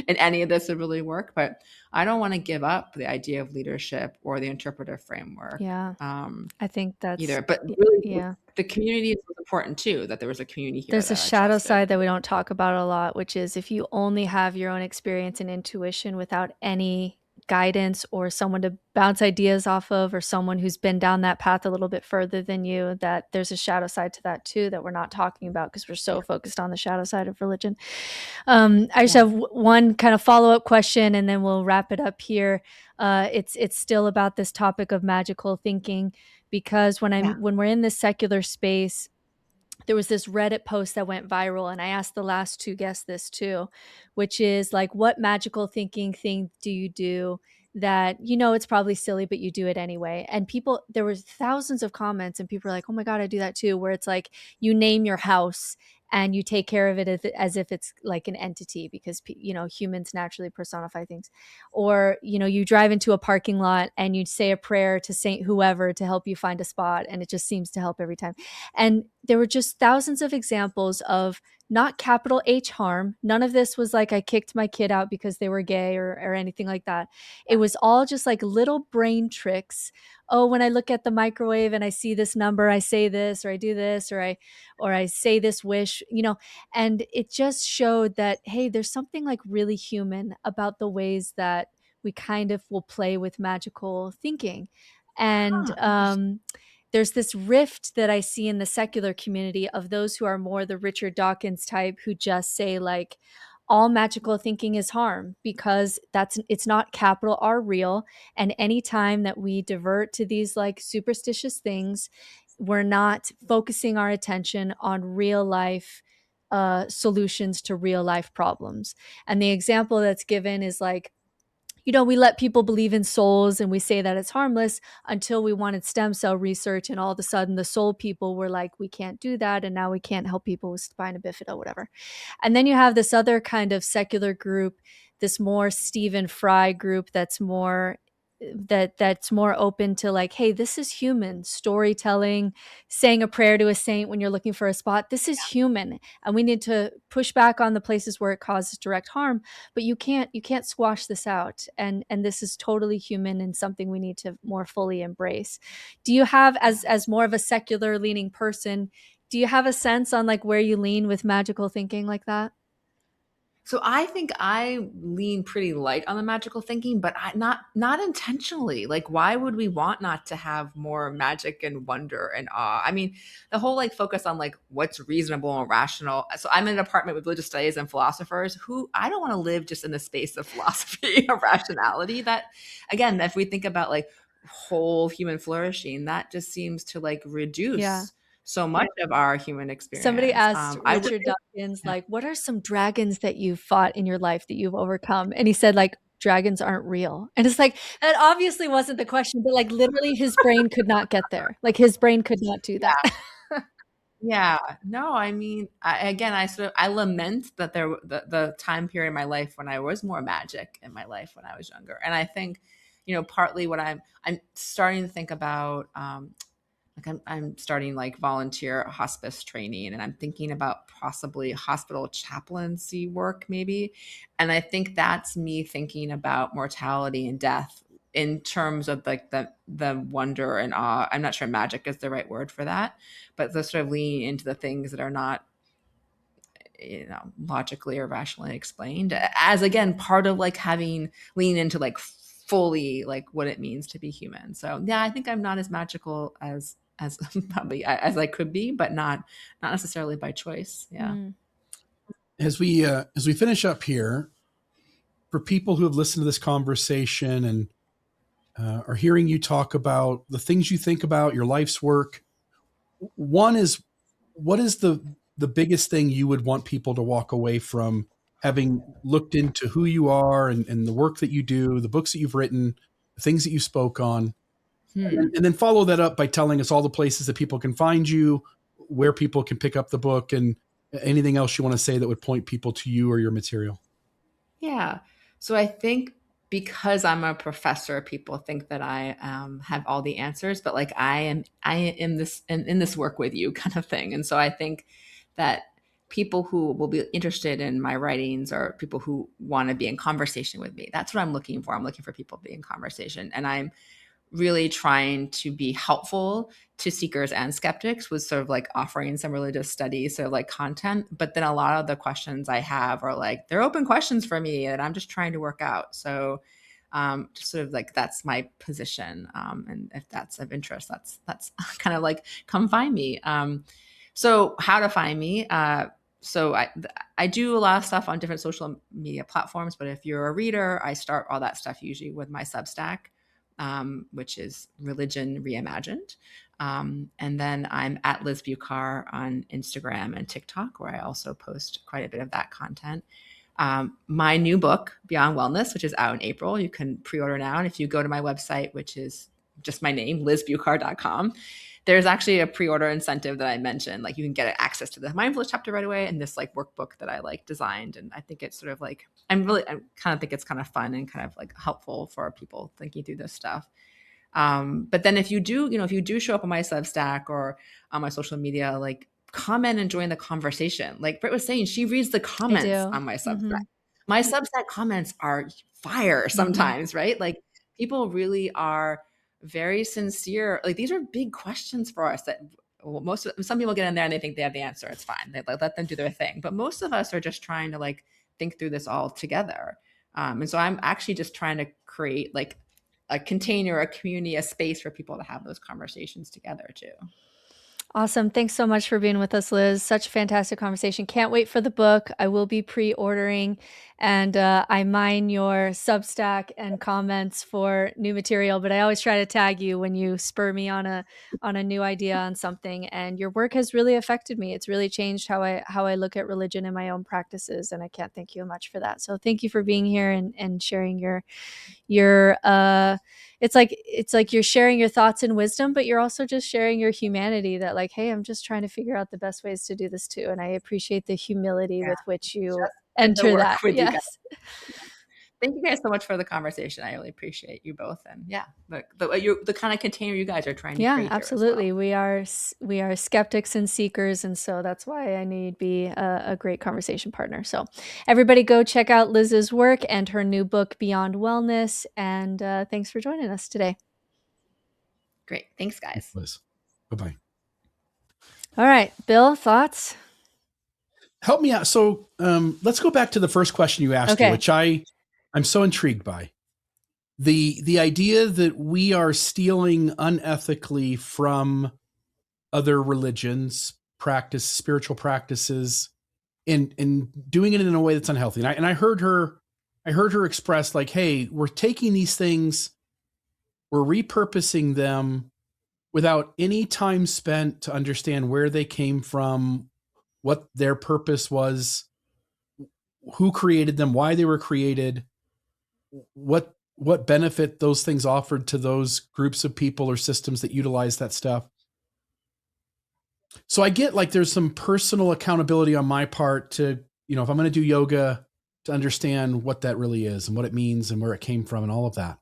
in any of this would really work, but I don't want to give up the idea of leadership or the interpretive framework. Yeah. I think that's either, but really the community is important too, that there was a community here. There's a shadow side that we don't talk about a lot, which is if you only have your own experience and intuition without any guidance or someone to bounce ideas off of, or someone who's been down that path a little bit further than you, that there's a shadow side to that too that we're not talking about because we're so focused on the shadow side of religion. I just have one kind of follow-up question and then we'll wrap it up here. It's still about this topic of magical thinking, because when we're in this secular space, there was this Reddit post that went viral, and I asked the last 2 guests this too, which is like, what magical thinking thing do you do that, it's probably silly, but you do it anyway? And there was thousands of comments and people are like, oh my God, I do that too, where it's like, you name your house and you take care of it as if it's like an entity, because humans naturally personify things. Or you drive into a parking lot and you say a prayer to Saint whoever to help you find a spot, and it just seems to help every time. And there were just thousands of examples of not capital H harm. None of this was like I kicked my kid out because they were gay or anything like that. It was all just like little brain tricks. Oh, when I look at the microwave and I see this number, I say this, or I do this, or I say this wish, and it just showed that, hey, there's something like really human about the ways that we kind of will play with magical thinking. And there's this rift that I see in the secular community of those who are more the Richard Dawkins type, who just say like, all magical thinking is harm because it's not capital R real. And anytime that we divert to these like superstitious things, we're not focusing our attention on real life solutions to real life problems. And the example that's given is like, we let people believe in souls and we say that it's harmless until we wanted stem cell research. And all of a sudden the soul people were like, we can't do that. And now we can't help people with spina bifida, whatever. And then you have this other kind of secular group, this more Stephen Fry group that's more open to like, hey, this is human storytelling, saying a prayer to a saint when you're looking for a spot. This is human, and we need to push back on the places where it causes direct harm. But you can't squash this out, and this is totally human and something we need to more fully embrace. Do you have, as more of a secular leaning person, do you have a sense on like where you lean with magical thinking like that? So I think I lean pretty light on the magical thinking, but not intentionally. Like, why would we want not to have more magic and wonder and awe? I mean, the whole like focus on like what's reasonable and rational. So I'm in an apartment with religious studies and philosophers who I don't want to live just in the space of philosophy of rationality. That again, if we think about like whole human flourishing, that just seems to like Yeah. reduce so much of our human experience. Somebody asked I would Richard Dawkins, like, what are some dragons that you've fought in your life that you've overcome? And he said, like, dragons aren't real. And it's like, that obviously wasn't the question, but like literally his brain could not get there. Like his brain could not do that. Yeah, no, I mean, I lament that the time period in my life when I was more magic in my life when I was younger. And I think, partly what I'm starting to think about, like I'm starting like volunteer hospice training, and I'm thinking about possibly hospital chaplaincy work maybe. And I think that's me thinking about mortality and death in terms of like the wonder and awe. I'm not sure magic is the right word for that, but the sort of leaning into the things that are not logically or rationally explained, as again part of like having lean into like fully like what it means to be human. So yeah, I think I'm not as magical as probably as I could be, but not necessarily by choice. Yeah. As we finish up here, for people who have listened to this conversation and are hearing you talk about the things you think about, your life's work, one is, what is the biggest thing you would want people to walk away from having looked into who you are and the work that you do, the books that you've written, the things that you spoke on? And then follow that up by telling us all the places that people can find you, where people can pick up the book, and anything else you want to say that would point people to you or your material. Yeah. So I think because I'm a professor, people think that I have all the answers, but like I am in this work with you kind of thing. And so I think that people who will be interested in my writings are people who want to be in conversation with me. That's what I'm looking for. I'm looking for people to be in conversation. And I'm really trying to be helpful to seekers and skeptics with sort of like offering some religious studies, sort of like content. But then a lot of the questions I have are like, they're open questions for me that I'm just trying to work out. So just sort of like, that's my position. And if that's of interest, that's kind of like, come find me. So how to find me? So I do a lot of stuff on different social media platforms, but if you're a reader, I start all that stuff usually with my Substack, which is Religion Reimagined. And then I'm at Liz Bucar on Instagram and TikTok, where I also post quite a bit of that content. My new book, Beyond Wellness, which is out in April, you can pre-order now. And if you go to my website, which is just my name, lizbucar.com, there's actually a pre-order incentive that I mentioned. Like you can get access to the mindfulness chapter right away and this like workbook that I like designed. And I think it's sort of like, I kind of think it's kind of fun and kind of like helpful for people thinking through this stuff. But then if you do show up on my Substack or on my social media, like comment and join the conversation. Like Britt was saying, she reads the comments on my Substack. Mm-hmm. My Substack comments are fire sometimes, right? Like people really are very sincere. Like these are big questions for us that some people get in there and they think they have the answer. It's fine. They let them do their thing. But most of us are just trying to like think through this all together. And so I'm actually just trying to create like a container, a community, a space for people to have those conversations together too. Awesome. Thanks so much for being with us, Liz. Such a fantastic conversation. Can't wait for the book. I will be pre-ordering. And I mine your Substack and comments for new material, but I always try to tag you when you spur me on a new idea on something. And your work has really affected me. It's really changed how I look at religion in my own practices, and I can't thank you much for that. So thank you for being here and sharing your it's like you're sharing your thoughts and wisdom, but you're also just sharing your humanity, that like, hey, I'm just trying to figure out the best ways to do this too. And I appreciate the humility with which you enter that. Yes. Thank you guys so much for the conversation. I really appreciate you both, and the kind of container you guys are trying to create. Yeah, absolutely. We are skeptics and seekers, and so that's why I need to be a great conversation partner. So everybody go check out Liz's work and her new book, Beyond Wellness, and thanks for joining us today. Great. Thanks, guys. Liz. Bye-bye. All right, Bill, thoughts? Help me out. So let's go back to the first question you asked, Okay. which I'm so intrigued by. The idea that we are stealing unethically from other religions, spiritual practices, and doing it in a way that's unhealthy. And I heard her express like, hey, we're taking these things, we're repurposing them without any time spent to understand where they came from, what their purpose was, who created them, why they were created, what benefit those things offered to those groups of people or systems that utilize that stuff. So I get like there's some personal accountability on my part to, if I'm going to do yoga, to understand what that really is and what it means and where it came from and all of that.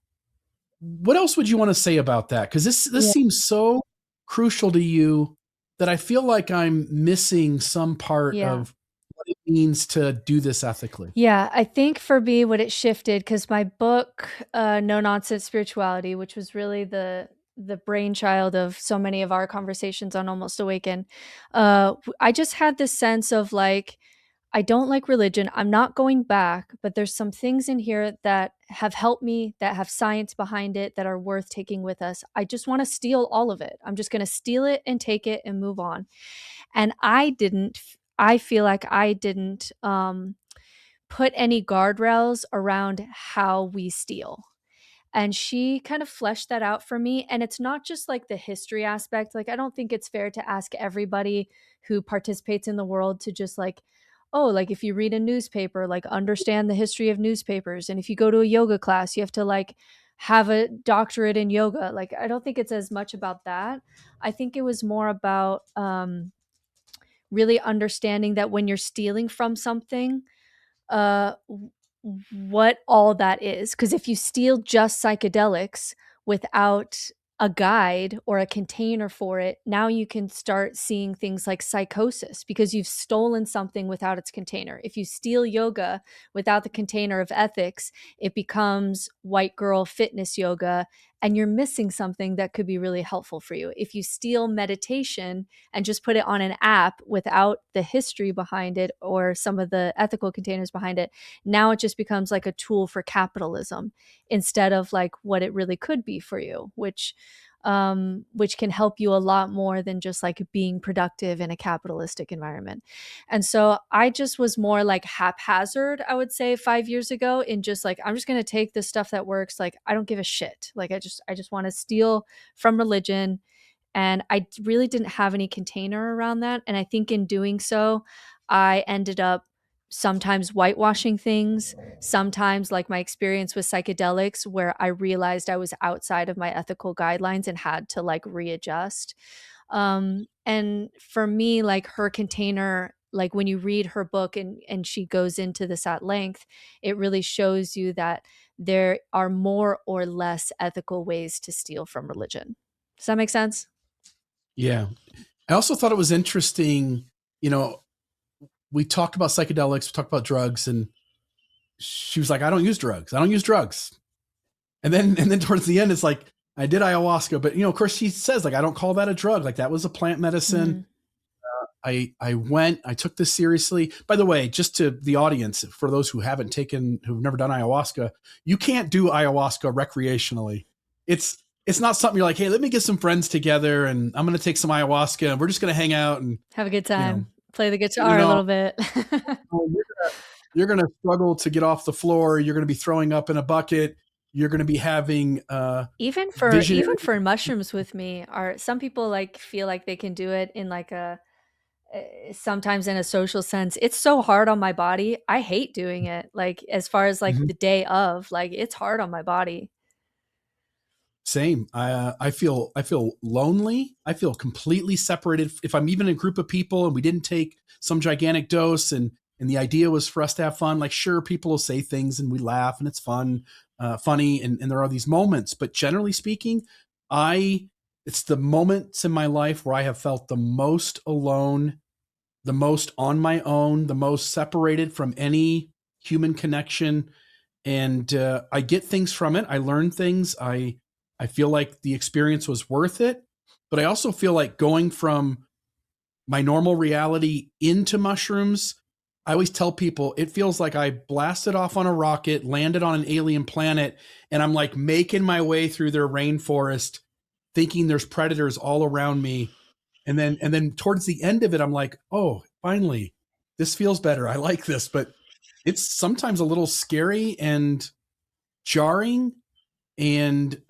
What else would you want to say about that? Because this seems so crucial to you that I feel like I'm missing some part of what it means to do this ethically. Yeah, I think for me, what it shifted, because my book, No Nonsense Spirituality, which was really the brainchild of so many of our conversations on Almost Awaken, I just had this sense of like, I don't like religion. I'm not going back, but there's some things in here that have helped me, that have science behind it, that are worth taking with us. I just want to steal all of it. I'm just going to steal it and take it and move on. And I feel like I didn't put any guardrails around how we steal. And she kind of fleshed that out for me. And it's not just like the history aspect. Like, I don't think it's fair to ask everybody who participates in the world to just like, oh, like if you read a newspaper, like understand the history of newspapers. And if you go to a yoga class, you have to like have a doctorate in yoga. Like, I don't think it's as much about that. I think it was more about really understanding that when you're stealing from something, what all that is. Because if you steal just psychedelics without a guide or a container for it, now you can start seeing things like psychosis because you've stolen something without its container. If you steal yoga without the container of ethics, it becomes white girl fitness yoga, and you're missing something that could be really helpful for you. If you steal meditation and just put it on an app without the history behind it or some of the ethical containers behind it, now it just becomes like a tool for capitalism instead of like what it really could be for you, which can help you a lot more than just like being productive in a capitalistic environment. And so I just was more like haphazard, I would say 5 years ago, in just like, I'm just going to take the stuff that works. Like, I don't give a shit. Like, I just want to steal from religion. And I really didn't have any container around that. And I think in doing so, I ended up sometimes whitewashing things, sometimes like my experience with psychedelics, where I realized I was outside of my ethical guidelines and had to like readjust. And for me, like her container, like when you read her book and she goes into this at length, it really shows you that there are more or less ethical ways to steal from religion. Does that make sense? Yeah. I also thought it was interesting, we talked about psychedelics, we talked about drugs, and she was like, I don't use drugs. And then towards the end, it's like, I did ayahuasca, but of course she says like, I don't call that a drug. Like that was a plant medicine. I took this seriously. By the way, just to the audience, for those who've never done ayahuasca, you can't do ayahuasca recreationally. It's not something you're like, hey, let me get some friends together and I'm going to take some ayahuasca and we're just going to hang out and have a good time. Play the guitar a little bit. you're going to struggle to get off the floor. You're going to be throwing up in a bucket. You're going to be having visionary. Even for mushrooms with me, are some people like feel like they can do it in like a sometimes in a social sense. It's so hard on my body. I hate doing it. Like as far as like Mhm. the day of, like it's hard on my body. Same. I feel lonely. I feel completely separated. If I'm even in a group of people and we didn't take some gigantic dose, and the idea was for us to have fun, like sure, people will say things and we laugh and it's fun, funny, and there are these moments. But generally speaking, it's the moments in my life where I have felt the most alone, the most on my own, the most separated from any human connection. And I get things from it. I learn things. I feel like the experience was worth it, but I also feel like going from my normal reality into mushrooms, I always tell people it feels like I blasted off on a rocket, landed on an alien planet, and I'm like making my way through their rainforest, thinking there's predators all around me. And then towards the end of it, I'm like, oh, finally, this feels better. I like this, but it's sometimes a little scary and jarring and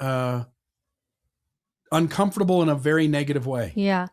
uncomfortable in a very negative way. Yeah.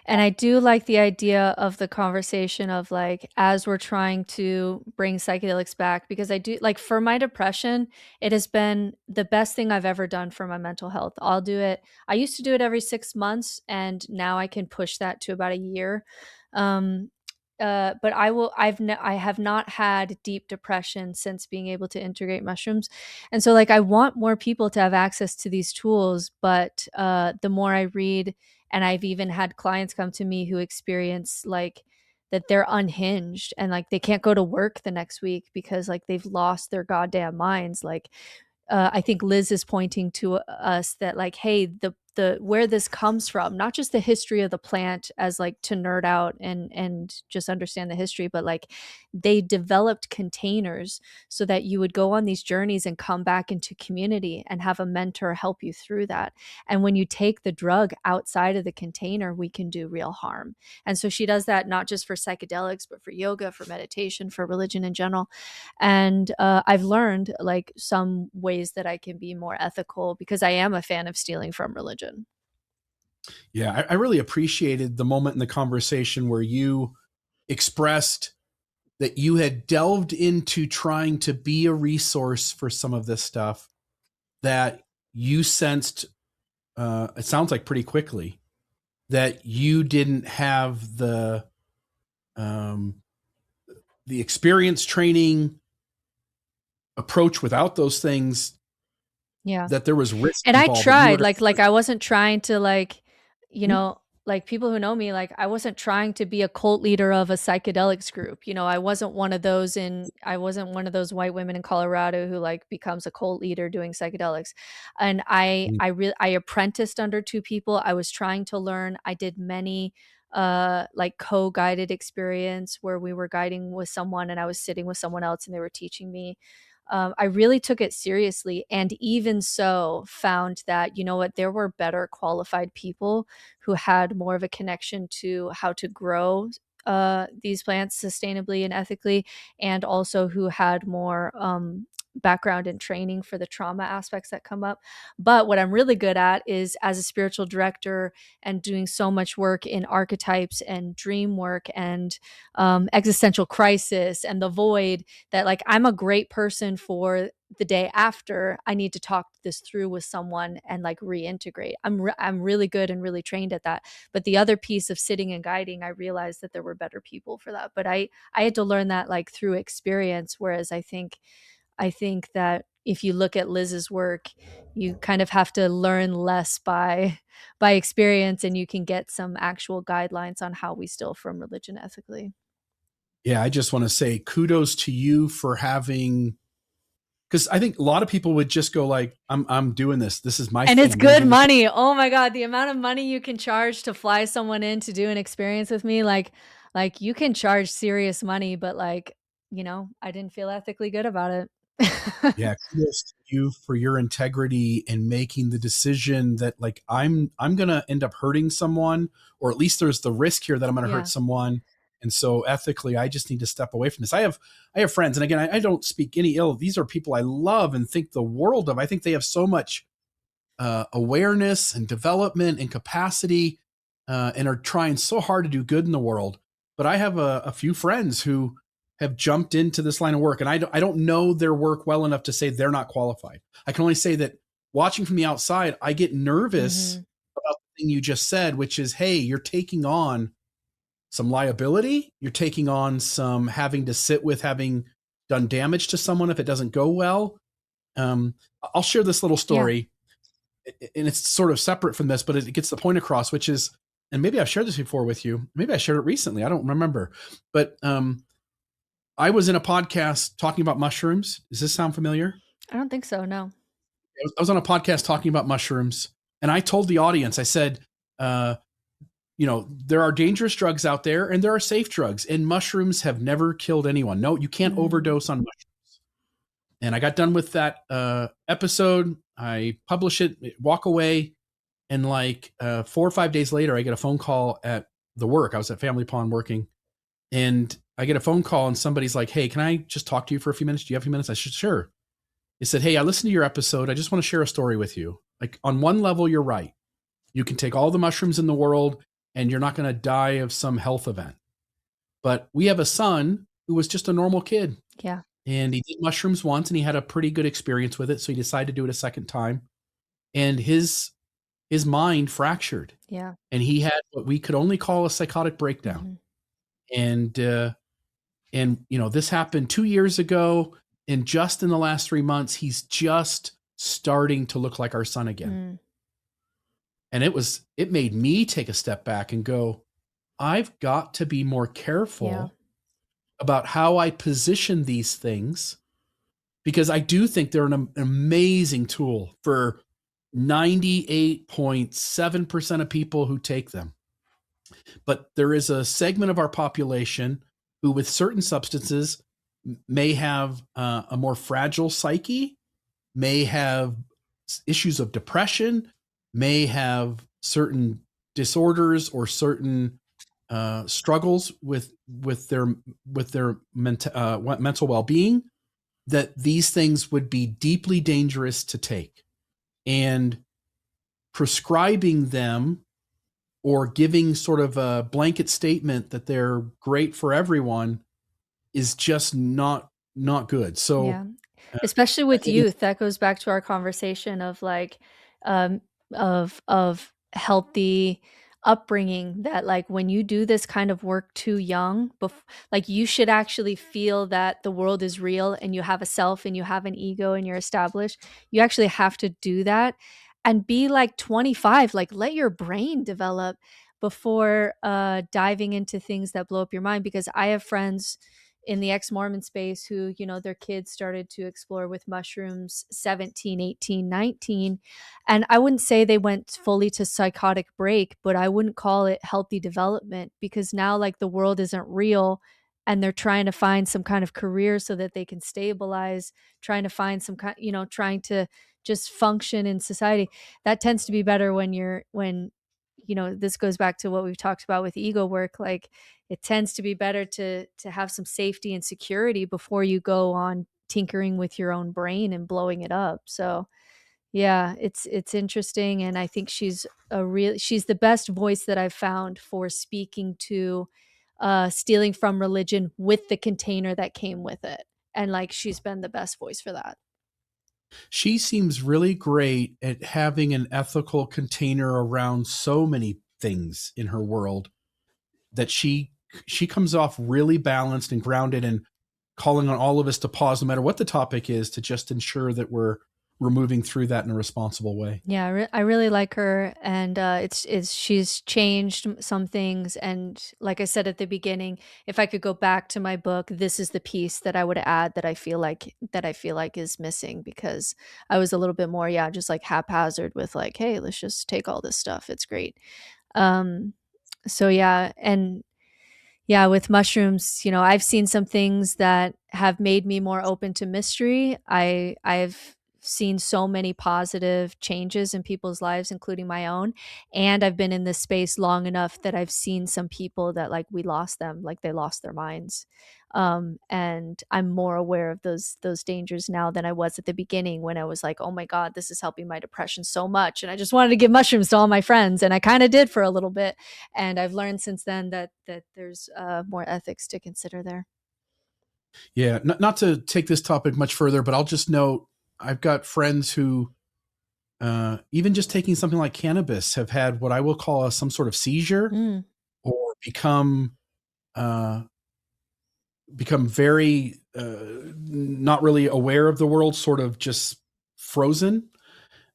And I do like the idea of the conversation of like, as we're trying to bring psychedelics back, because I do like for my depression, it has been the best thing I've ever done for my mental health. I'll do it. I used to do it every 6 months, and now I can push that to about a year. Um, but I have not had deep depression since being able to integrate mushrooms. And so like I want more people to have access to these tools, but the more I read, and I've even had clients come to me who experience like that they're unhinged and like they can't go to work the next week because like they've lost their goddamn minds. Like I think Liz is pointing to us that like, hey, the where this comes from, not just the history of the plant as like to nerd out and just understand the history, but like they developed containers so that you would go on these journeys and come back into community and have a mentor help you through that. And when you take the drug outside of the container, we can do real harm. And so she does that not just for psychedelics, but for yoga, for meditation, for religion in general. And I've learned like some ways that I can be more ethical because I am a fan of stealing from religion. Yeah, I really appreciated the moment in the conversation where you expressed that you had delved into trying to be a resource for some of this stuff that you sensed, it sounds like pretty quickly, that you didn't have um, the experience, training, approach without those things, Yeah. that there was risk And I involved. That you were tried, gonna, like I wasn't trying to like, you know, like people who know me, like I wasn't trying to be a cult leader of a psychedelics group. You know, I wasn't one of those white women in Colorado who like becomes a cult leader doing psychedelics. And I apprenticed under two people. I was trying to learn. I did many like co-guided experience where we were guiding with someone and I was sitting with someone else and they were teaching me. I really took it seriously, and even so found that, you know what, there were better qualified people who had more of a connection to how to grow these plants sustainably and ethically, and also who had more background and training for the trauma aspects that come up. But what I'm really good at is as a spiritual director and doing so much work in archetypes and dream work and existential crisis and the void, that like I'm a great person for the day after I need to talk this through with someone and like reintegrate. I'm really good and really trained at that. But the other piece of sitting and guiding, I realized that there were better people for that. But I had to learn that like through experience. Whereas I think that if you look at Liz's work, you kind of have to learn less by experience, and you can get some actual guidelines on how we steal from religion ethically. yeah, I just want to say kudos to you for having, because I think a lot of people would just go like, I'm doing this. This is my And thing. it's good money. Oh my God, the amount of money you can charge to fly someone in to do an experience with me, like you can charge serious money, but like, you know, I didn't feel ethically good about it. Yeah, kudos to you for your integrity and making the decision that like I'm gonna end up hurting someone, or at least there's the risk here that I'm gonna Yeah. hurt someone. And so ethically, I just need to step away from this. I have friends, and again, I don't speak any ill. These are people I love and think the world of. I think they have so much awareness and development and capacity, and are trying so hard to do good in the world. But I have a few friends who have jumped into this line of work, and I don't know their work well enough to say they're not qualified. I can only say that watching from the outside, I get nervous about the thing you just said, which is, hey, you're taking on some liability. You're taking on some having to sit with having done damage to someone if it doesn't go well. I'll share this little story, and it's sort of separate from this, but it gets the point across, which is, and maybe I've shared this before with you. Maybe I shared it recently. I don't remember. But I was in a podcast talking about mushrooms. Does this sound familiar? I don't think so, no. I was on a podcast talking about mushrooms, and I told the audience, I said, there are dangerous drugs out there and there are safe drugs, and mushrooms have never killed anyone. No, you can't overdose on mushrooms. And I got done with that episode. I publish it, walk away. And like 4 or 5 days later, I get a phone call at the work. I was at Family Pond working, and I get a phone call and somebody's like, hey, can I just talk to you for a few minutes? Do you have a few minutes? I said, sure. They said, hey, I listened to your episode. I just want to share a story with you. Like, on one level, you're right. You can take all the mushrooms in the world and you're not going to die of some health event. But we have a son who was just a normal kid. Yeah. And he did mushrooms once and he had a pretty good experience with it. So he decided to do it a second time. And his mind fractured. Yeah. And he had what we could only call a psychotic breakdown. And this happened 2 years ago. And just in the last 3 months, he's just starting to look like our son again. And it made me take a step back and go, I've got to be more careful about how I position these things, because I do think they're an amazing tool for 98.7% of people who take them. But there is a segment of our population who, with certain substances, may have a more fragile psyche, may have issues of depression, may have certain disorders or certain struggles with their mental well-being, that these things would be deeply dangerous to take. And prescribing them or giving sort of a blanket statement that they're great for everyone is just not good. So especially with youth, that goes back to our conversation of like of healthy upbringing, that like when you do this kind of work too young, like you should actually feel that the world is real and you have a self and you have an ego and you're established. You actually have to do that and be like 25, like let your brain develop before diving into things that blow up your mind. Because I have friends in the ex-Mormon space who, their kids started to explore with mushrooms 17, 18, 19. And I wouldn't say they went fully to psychotic break, but I wouldn't call it healthy development, because now like the world isn't real and they're trying to find some kind of career so that they can stabilize, trying to find some kind, trying to just function in society. That tends to be better when this goes back to what we've talked about with ego work. Like it tends to be better to have some safety and security before you go on tinkering with your own brain and blowing it up. So yeah, it's interesting. And I think she's the best voice that I've found for speaking to stealing from religion with the container that came with it. And like, she's been the best voice for that. She seems really great at having an ethical container around so many things in her world, that she comes off really balanced and grounded, and calling on all of us to pause, no matter what the topic is, to just ensure that we're moving through that in a responsible way. Yeah, I really like her, and she's changed some things. And like I said at the beginning, if I could go back to my book, this is the piece that I would add that I feel like is missing, because I was a little bit more just like haphazard with like, hey, let's just take all this stuff. It's great. So yeah, and yeah, with mushrooms, I've seen some things that have made me more open to mystery. I've seen so many positive changes in people's lives, including my own. And I've been in this space long enough that I've seen some people that like we lost them, like they lost their minds. And I'm more aware of those dangers now than I was at the beginning, when I was like, oh my God, this is helping my depression so much. And I just wanted to give mushrooms to all my friends. And I kind of did for a little bit. And I've learned since then that there's more ethics to consider there. Yeah, not to take this topic much further, but I'll just note I've got friends who, even just taking something like cannabis, have had what I will call some sort of seizure, or become very not really aware of the world, sort of just frozen.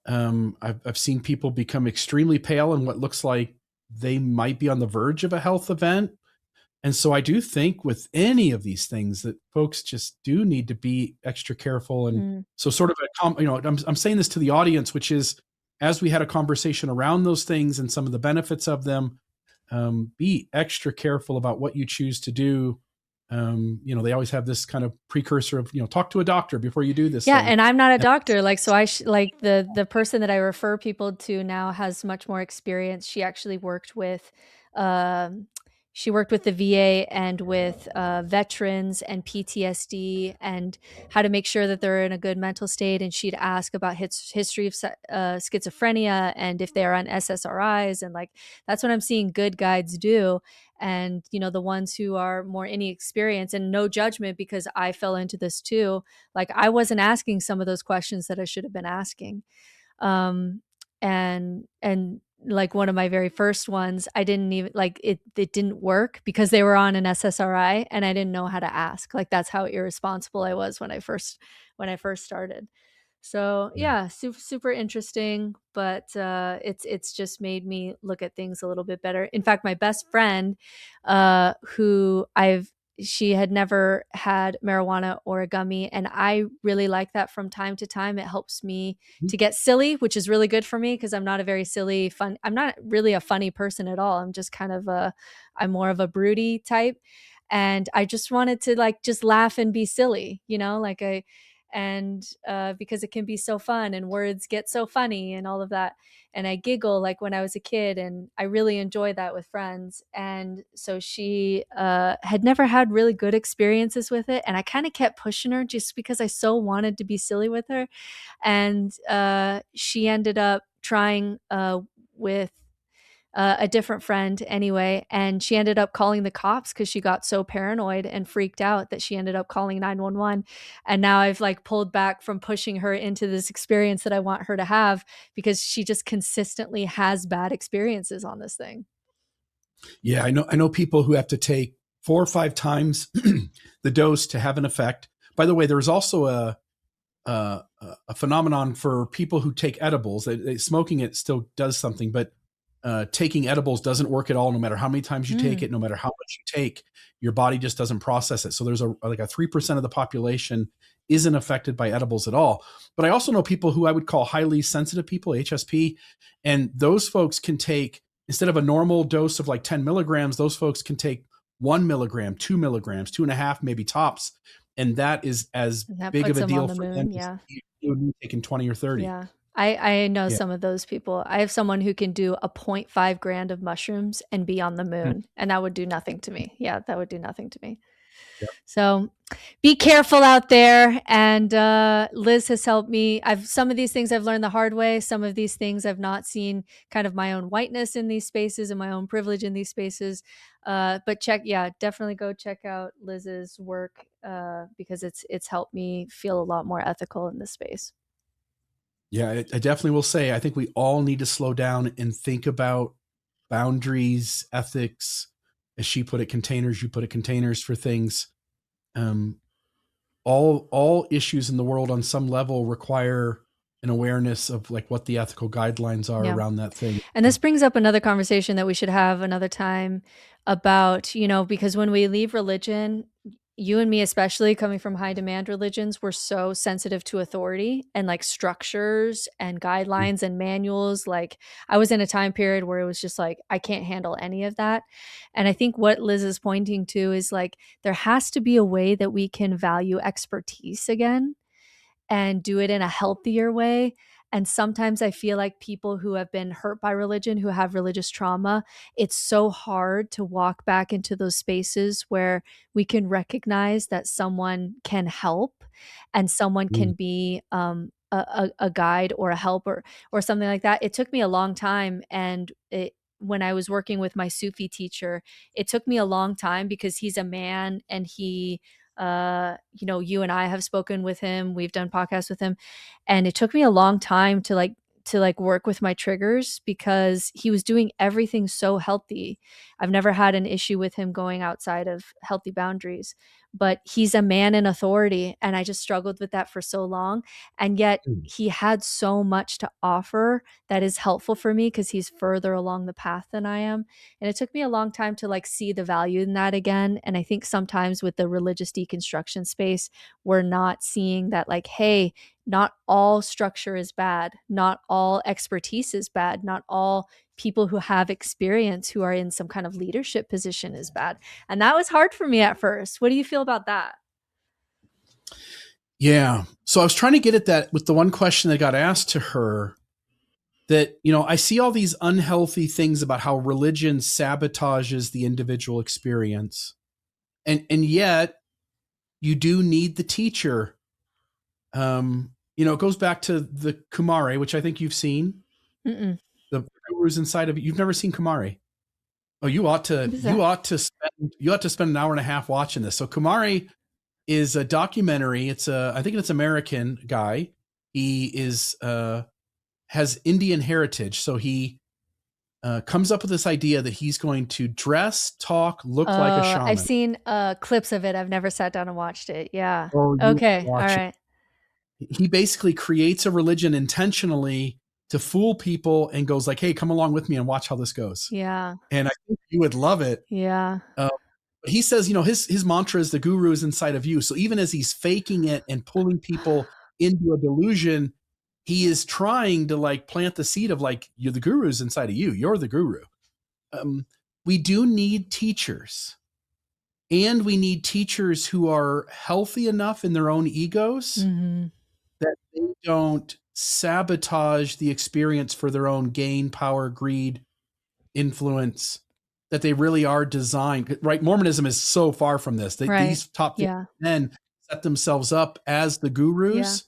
I've seen people become extremely pale and what looks like they might be on the verge of a health event. And so I do think with any of these things that folks just do need to be extra careful. And so sort of I'm saying this to the audience, which is, as we had a conversation around those things and some of the benefits of them, be extra careful about what you choose to do. They always have this kind of precursor of, talk to a doctor before you do this. Yeah. thing. And I'm not a doctor. Like, so like the person that I refer people to now has much more experience. She actually worked with, the VA and with veterans and PTSD and how to make sure that they're in a good mental state. And she'd ask about history of schizophrenia and if they're on SSRIs. And like, that's what I'm seeing good guides do. And, the ones who are more inexperienced, and no judgment, because I fell into this too. Like, I wasn't asking some of those questions that I should have been asking. And like one of my very first ones, I didn't even like it didn't work because they were on an SSRI and I didn't know how to ask. Like, that's how irresponsible I was when I first started. So yeah, super interesting, but it's just made me look at things a little bit better. In fact, my best friend, who she had never had marijuana or a gummy, and I really like that from time to time. It helps me to get silly, which is really good for me because I'm not a very silly, I'm not really a funny person at all. I'm just kind of I'm more of a broody type. And I just wanted to like just laugh and be silly, because it can be so fun and words get so funny and all of that. And I giggle like when I was a kid, and I really enjoy that with friends. And so she had never had really good experiences with it. And I kind of kept pushing her just because I so wanted to be silly with her. And she ended up trying with a different friend anyway. And she ended up calling the cops because she got so paranoid and freaked out that she ended up calling 911. And now I've like pulled back from pushing her into this experience that I want her to have, because she just consistently has bad experiences on this thing. Yeah, I know people who have to take 4 or 5 times the dose to have an effect. By the way, there's also a phenomenon for people who take edibles. Smoking it still does something, but taking edibles doesn't work at all. No matter how many times you take it, no matter how much you take, your body just doesn't process it. So there's a 3% of the population isn't affected by edibles at all. But I also know people who I would call highly sensitive people, HSP, and those folks can take, instead of a normal dose of like 10 milligrams, those folks can take 1 milligram, 2 milligrams, 2.5 maybe tops. And that is as big of a deal for them as you would taking 20 or 30. Yeah. I know some of those people. I have someone who can do a 0.5 grand of mushrooms and be on the moon, and that would do nothing to me. Yeah, that would do nothing to me. Yep. So be careful out there. And Liz has helped me. Some of these things I've learned the hard way. Some of these things I've not seen kind of my own whiteness in these spaces and my own privilege in these spaces. But definitely go check out Liz's work because it's helped me feel a lot more ethical in this space. Yeah, I definitely will say, I think we all need to slow down and think about boundaries, ethics, as she put it, containers, you put it, containers for things. All issues in the world on some level require an awareness of like what the ethical guidelines are around that thing. And this brings up another conversation that we should have another time about, because when we leave religion, you and me, especially coming from high demand religions, we're so sensitive to authority and like structures and guidelines and manuals. Like, I was in a time period where it was just like, I can't handle any of that. And I think what Liz is pointing to is like, there has to be a way that we can value expertise again. and do it in a healthier way. And sometimes I feel like people who have been hurt by religion, who have religious trauma, it's so hard to walk back into those spaces where we can recognize that someone can help and someone Mm. can be a guide or a helper or something like that. It took me a long time. And when I was working with my Sufi teacher, it took me a long time because he's a man and you and I have spoken with him, we've done podcasts with him, and it took me a long time to work with my triggers because he was doing everything so healthy. I've never had an issue with him going outside of healthy boundaries, but he's a man in authority, and I just struggled with that for so long. And yet Mm. he had so much to offer that is helpful for me because he's further along the path than I am. And it took me a long time to see the value in that again. And I think sometimes with the religious deconstruction space, we're not seeing that, hey, not all structure is bad, not all expertise is bad, not all people who have experience who are in some kind of leadership position is bad. And that was hard for me at first. What do you feel about that? Yeah. So I was trying to get at that with the one question that got asked to her, that, I see all these unhealthy things about how religion sabotages the individual experience. And yet you do need the teacher. It goes back to the Kumare, which I think you've seen. Mm-mm. The gurus inside of it. You've never seen Kumare. Oh, you ought to. You ought to spend an hour and a half watching this. So Kumare is a documentary. I think it's American guy. He has Indian heritage, so he comes up with this idea that he's going to dress, talk, look like a shaman. I've seen clips of it. I've never sat down and watched it. Yeah. Oh, okay. All right. He basically creates a religion intentionally to fool people and goes hey, come along with me and watch how this goes. Yeah. And I think you would love it. Yeah. He says, his mantra is the guru is inside of you. So even as he's faking it and pulling people into a delusion, he is trying to plant the seed of you're the guru's inside of you. You're the guru. We do need teachers, and we need teachers who are healthy enough in their own egos that they don't sabotage the experience for their own gain, power, greed, influence, that they really are designed, right? Mormonism is so far from this. These top men set themselves up as the gurus.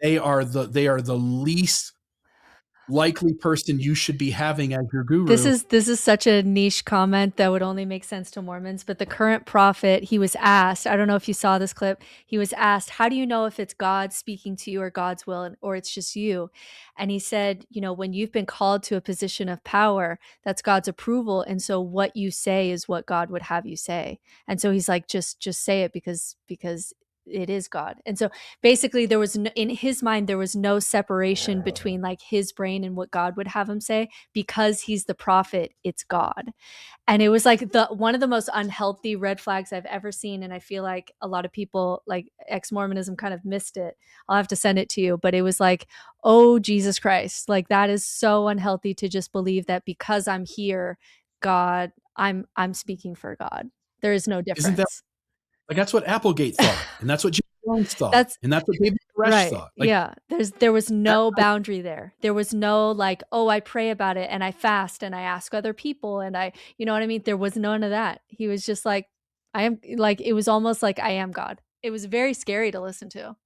They are the least likely person you should be having as your guru. This is such a niche comment that would only make sense to Mormons, but the current prophet, he was asked, I don't know if you saw this clip, he was asked, how do you know if it's God speaking to you or God's will, or it's just you? And he said, when you've been called to a position of power, that's God's approval. And so what you say is what God would have you say. And so he's like, just say it because it is God. And so basically there was in his mind, there was no separation between his brain and what God would have him say, because he's the prophet, it's God. And it was one of the most unhealthy red flags I've ever seen. And I feel like a lot of people ex-Mormonism kind of missed it. I'll have to send it to you, but it was oh, Jesus Christ, that is so unhealthy to just believe that because I'm here, God, I'm speaking for God. There is no difference. Isn't that that's what Applegate thought, and that's what Jim Jones thought, and that's what David Koresh thought. Yeah, there was no boundary there. There was no oh, I pray about it and I fast and I ask other people and I, you know what I mean? There was none of that. He was just I am it was almost I am God. It was very scary to listen to.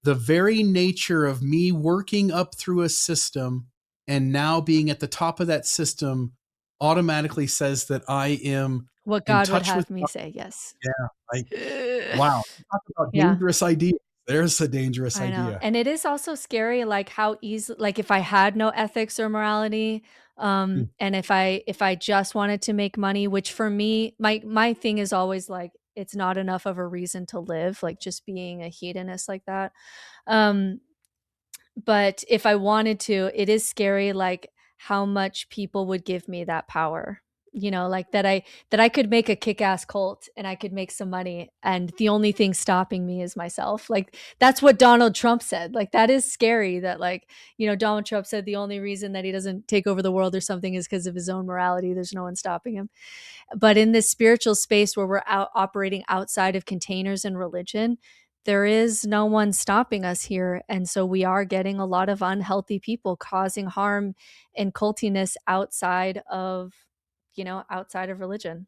The very nature of me working up through a system and now being at the top of that system automatically says that I am what God would have me say. Yes. Yeah. Wow. Talk about dangerous idea. There's a dangerous idea. And it is also scary, how easy, if I had no ethics or morality, and if I just wanted to make money, which for me, my thing is always it's not enough of a reason to live, just being a hedonist like that. But if I wanted to, it is scary, how much people would give me that power. That I could make a kick-ass cult and I could make some money, and the only thing stopping me is myself. That's what Donald Trump said. That is scary that Donald Trump said the only reason that he doesn't take over the world or something is because of his own morality. There's no one stopping him. But in this spiritual space where we're operating outside of containers and religion, there is no one stopping us here. And so we are getting a lot of unhealthy people causing harm and cultiness outside of, outside of religion.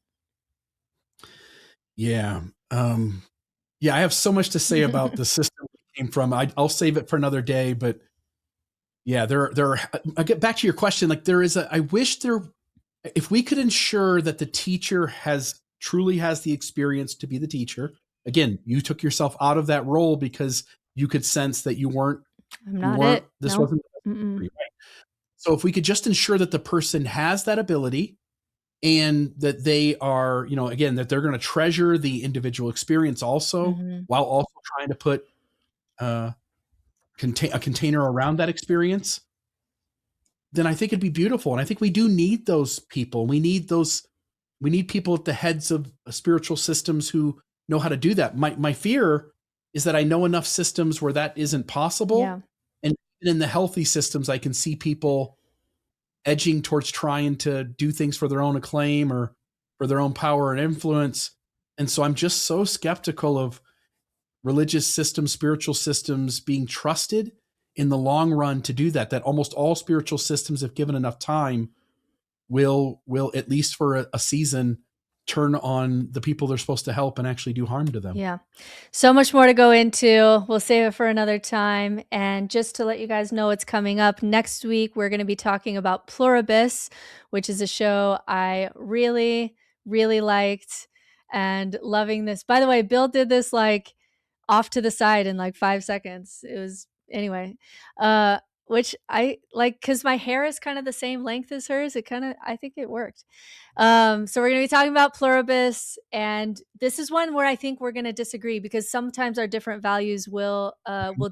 Yeah. Yeah, I have so much to say about the system we came from. I'll save it for another day, but yeah, I get back to your question. Like I wish if we could ensure that the teacher truly has the experience to be the teacher. Again, you took yourself out of that role because you could sense that you weren't. I'm not it. This Nope. wasn't. Right? So if we could just ensure that the person has that ability, and that they are, again, that they're going to treasure the individual experience also, while also trying to put a container around that experience, then I think it'd be beautiful. And I think we do need those people. We need people at the heads of spiritual systems who know how to do that. My fear is that I know enough systems where that isn't possible. Yeah. And in the healthy systems, I can see people edging towards trying to do things for their own acclaim or for their own power and influence. And so I'm just so skeptical of religious systems, spiritual systems being trusted in the long run to do that almost all spiritual systems, if given enough time, will at least for a season turn on the people they're supposed to help and actually do harm to them. Yeah. So much more to go into. We'll save it for another time. And just to let you guys know what's coming up next week, we're going to be talking about Pluribus, which is a show I really, really liked and loving this. By the way, Bill did this like off to the side in like 5 seconds. It was anyway. Which I like because my hair is kind of the same length as hers. I think it worked. So we're going to be talking about Pluribus, and this is one where I think we're going to disagree because sometimes our different values will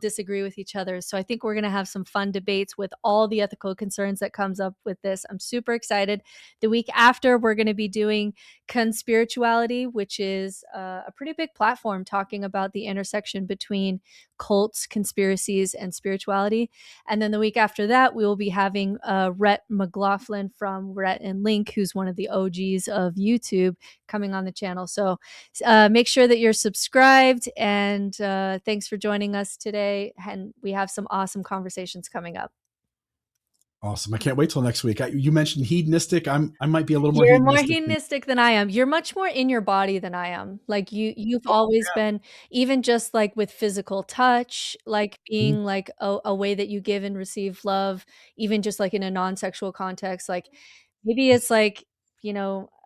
disagree with each other. So I think we're going to have some fun debates with all the ethical concerns that comes up with this. I'm super excited. The week after, we're going to be doing Conspirituality, which is a pretty big platform talking about the intersection between cults, conspiracies, and spirituality. And then the week after that, we will be having Rhett McLaughlin from Rhett and Link, who's one of the OGs of YouTube, coming on the channel. So make sure that you're subscribed, and thanks for joining us today. And we have some awesome conversations coming up. Awesome. I can't wait till next week. You mentioned hedonistic. I might be a little more You're hedonistic. more hedonistic than I am. You're much more in your body than I am. Like you've always been, even just like with physical touch, like being like a way that you give and receive love, even just like in a non-sexual context. Like maybe it's like,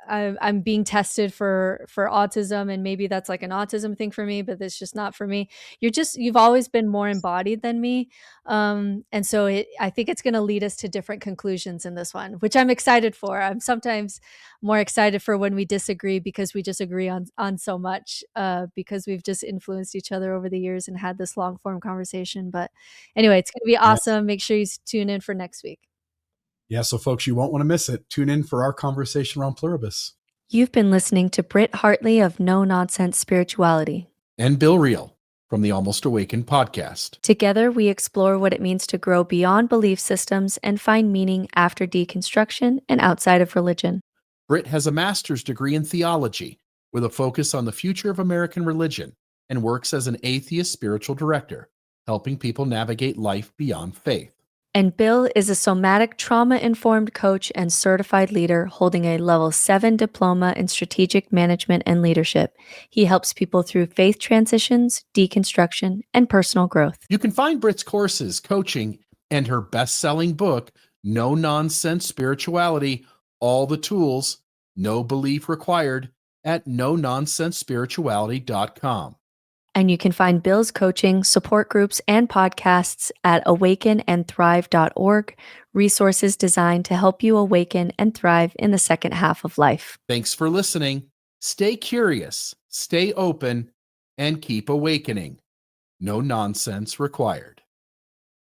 I'm being tested for autism, and maybe that's like an autism thing for me, but that's just not for me. You've always been more embodied than me. And so I think it's going to lead us to different conclusions in this one, which I'm excited for. I'm sometimes more excited for when we disagree because we just agree on so much, because we've just influenced each other over the years and had this long form conversation. But anyway, it's going to be awesome. Yes. Make sure you tune in for next week. Yeah, so folks, you won't want to miss it. Tune in for our conversation around Pluribus. You've been listening to Britt Hartley of No Nonsense Spirituality. And Bill Reel from the Almost Awakened podcast. Together, we explore what it means to grow beyond belief systems and find meaning after deconstruction and outside of religion. Britt has a master's degree in theology with a focus on the future of American religion and works as an atheist spiritual director, helping people navigate life beyond faith. And Bill is a somatic trauma-informed coach and certified leader holding a level 7 diploma in strategic management and leadership. He helps people through faith transitions, deconstruction, and personal growth. You can find Britt's courses, coaching, and her best-selling book, No Nonsense Spirituality, All the Tools, No Belief Required, at nononsensespirituality.com. And you can find Bill's coaching, support groups, and podcasts at awakenandthrive.org, resources designed to help you awaken and thrive in the second half of life. Thanks for listening. Stay curious, stay open, and keep awakening. No nonsense required.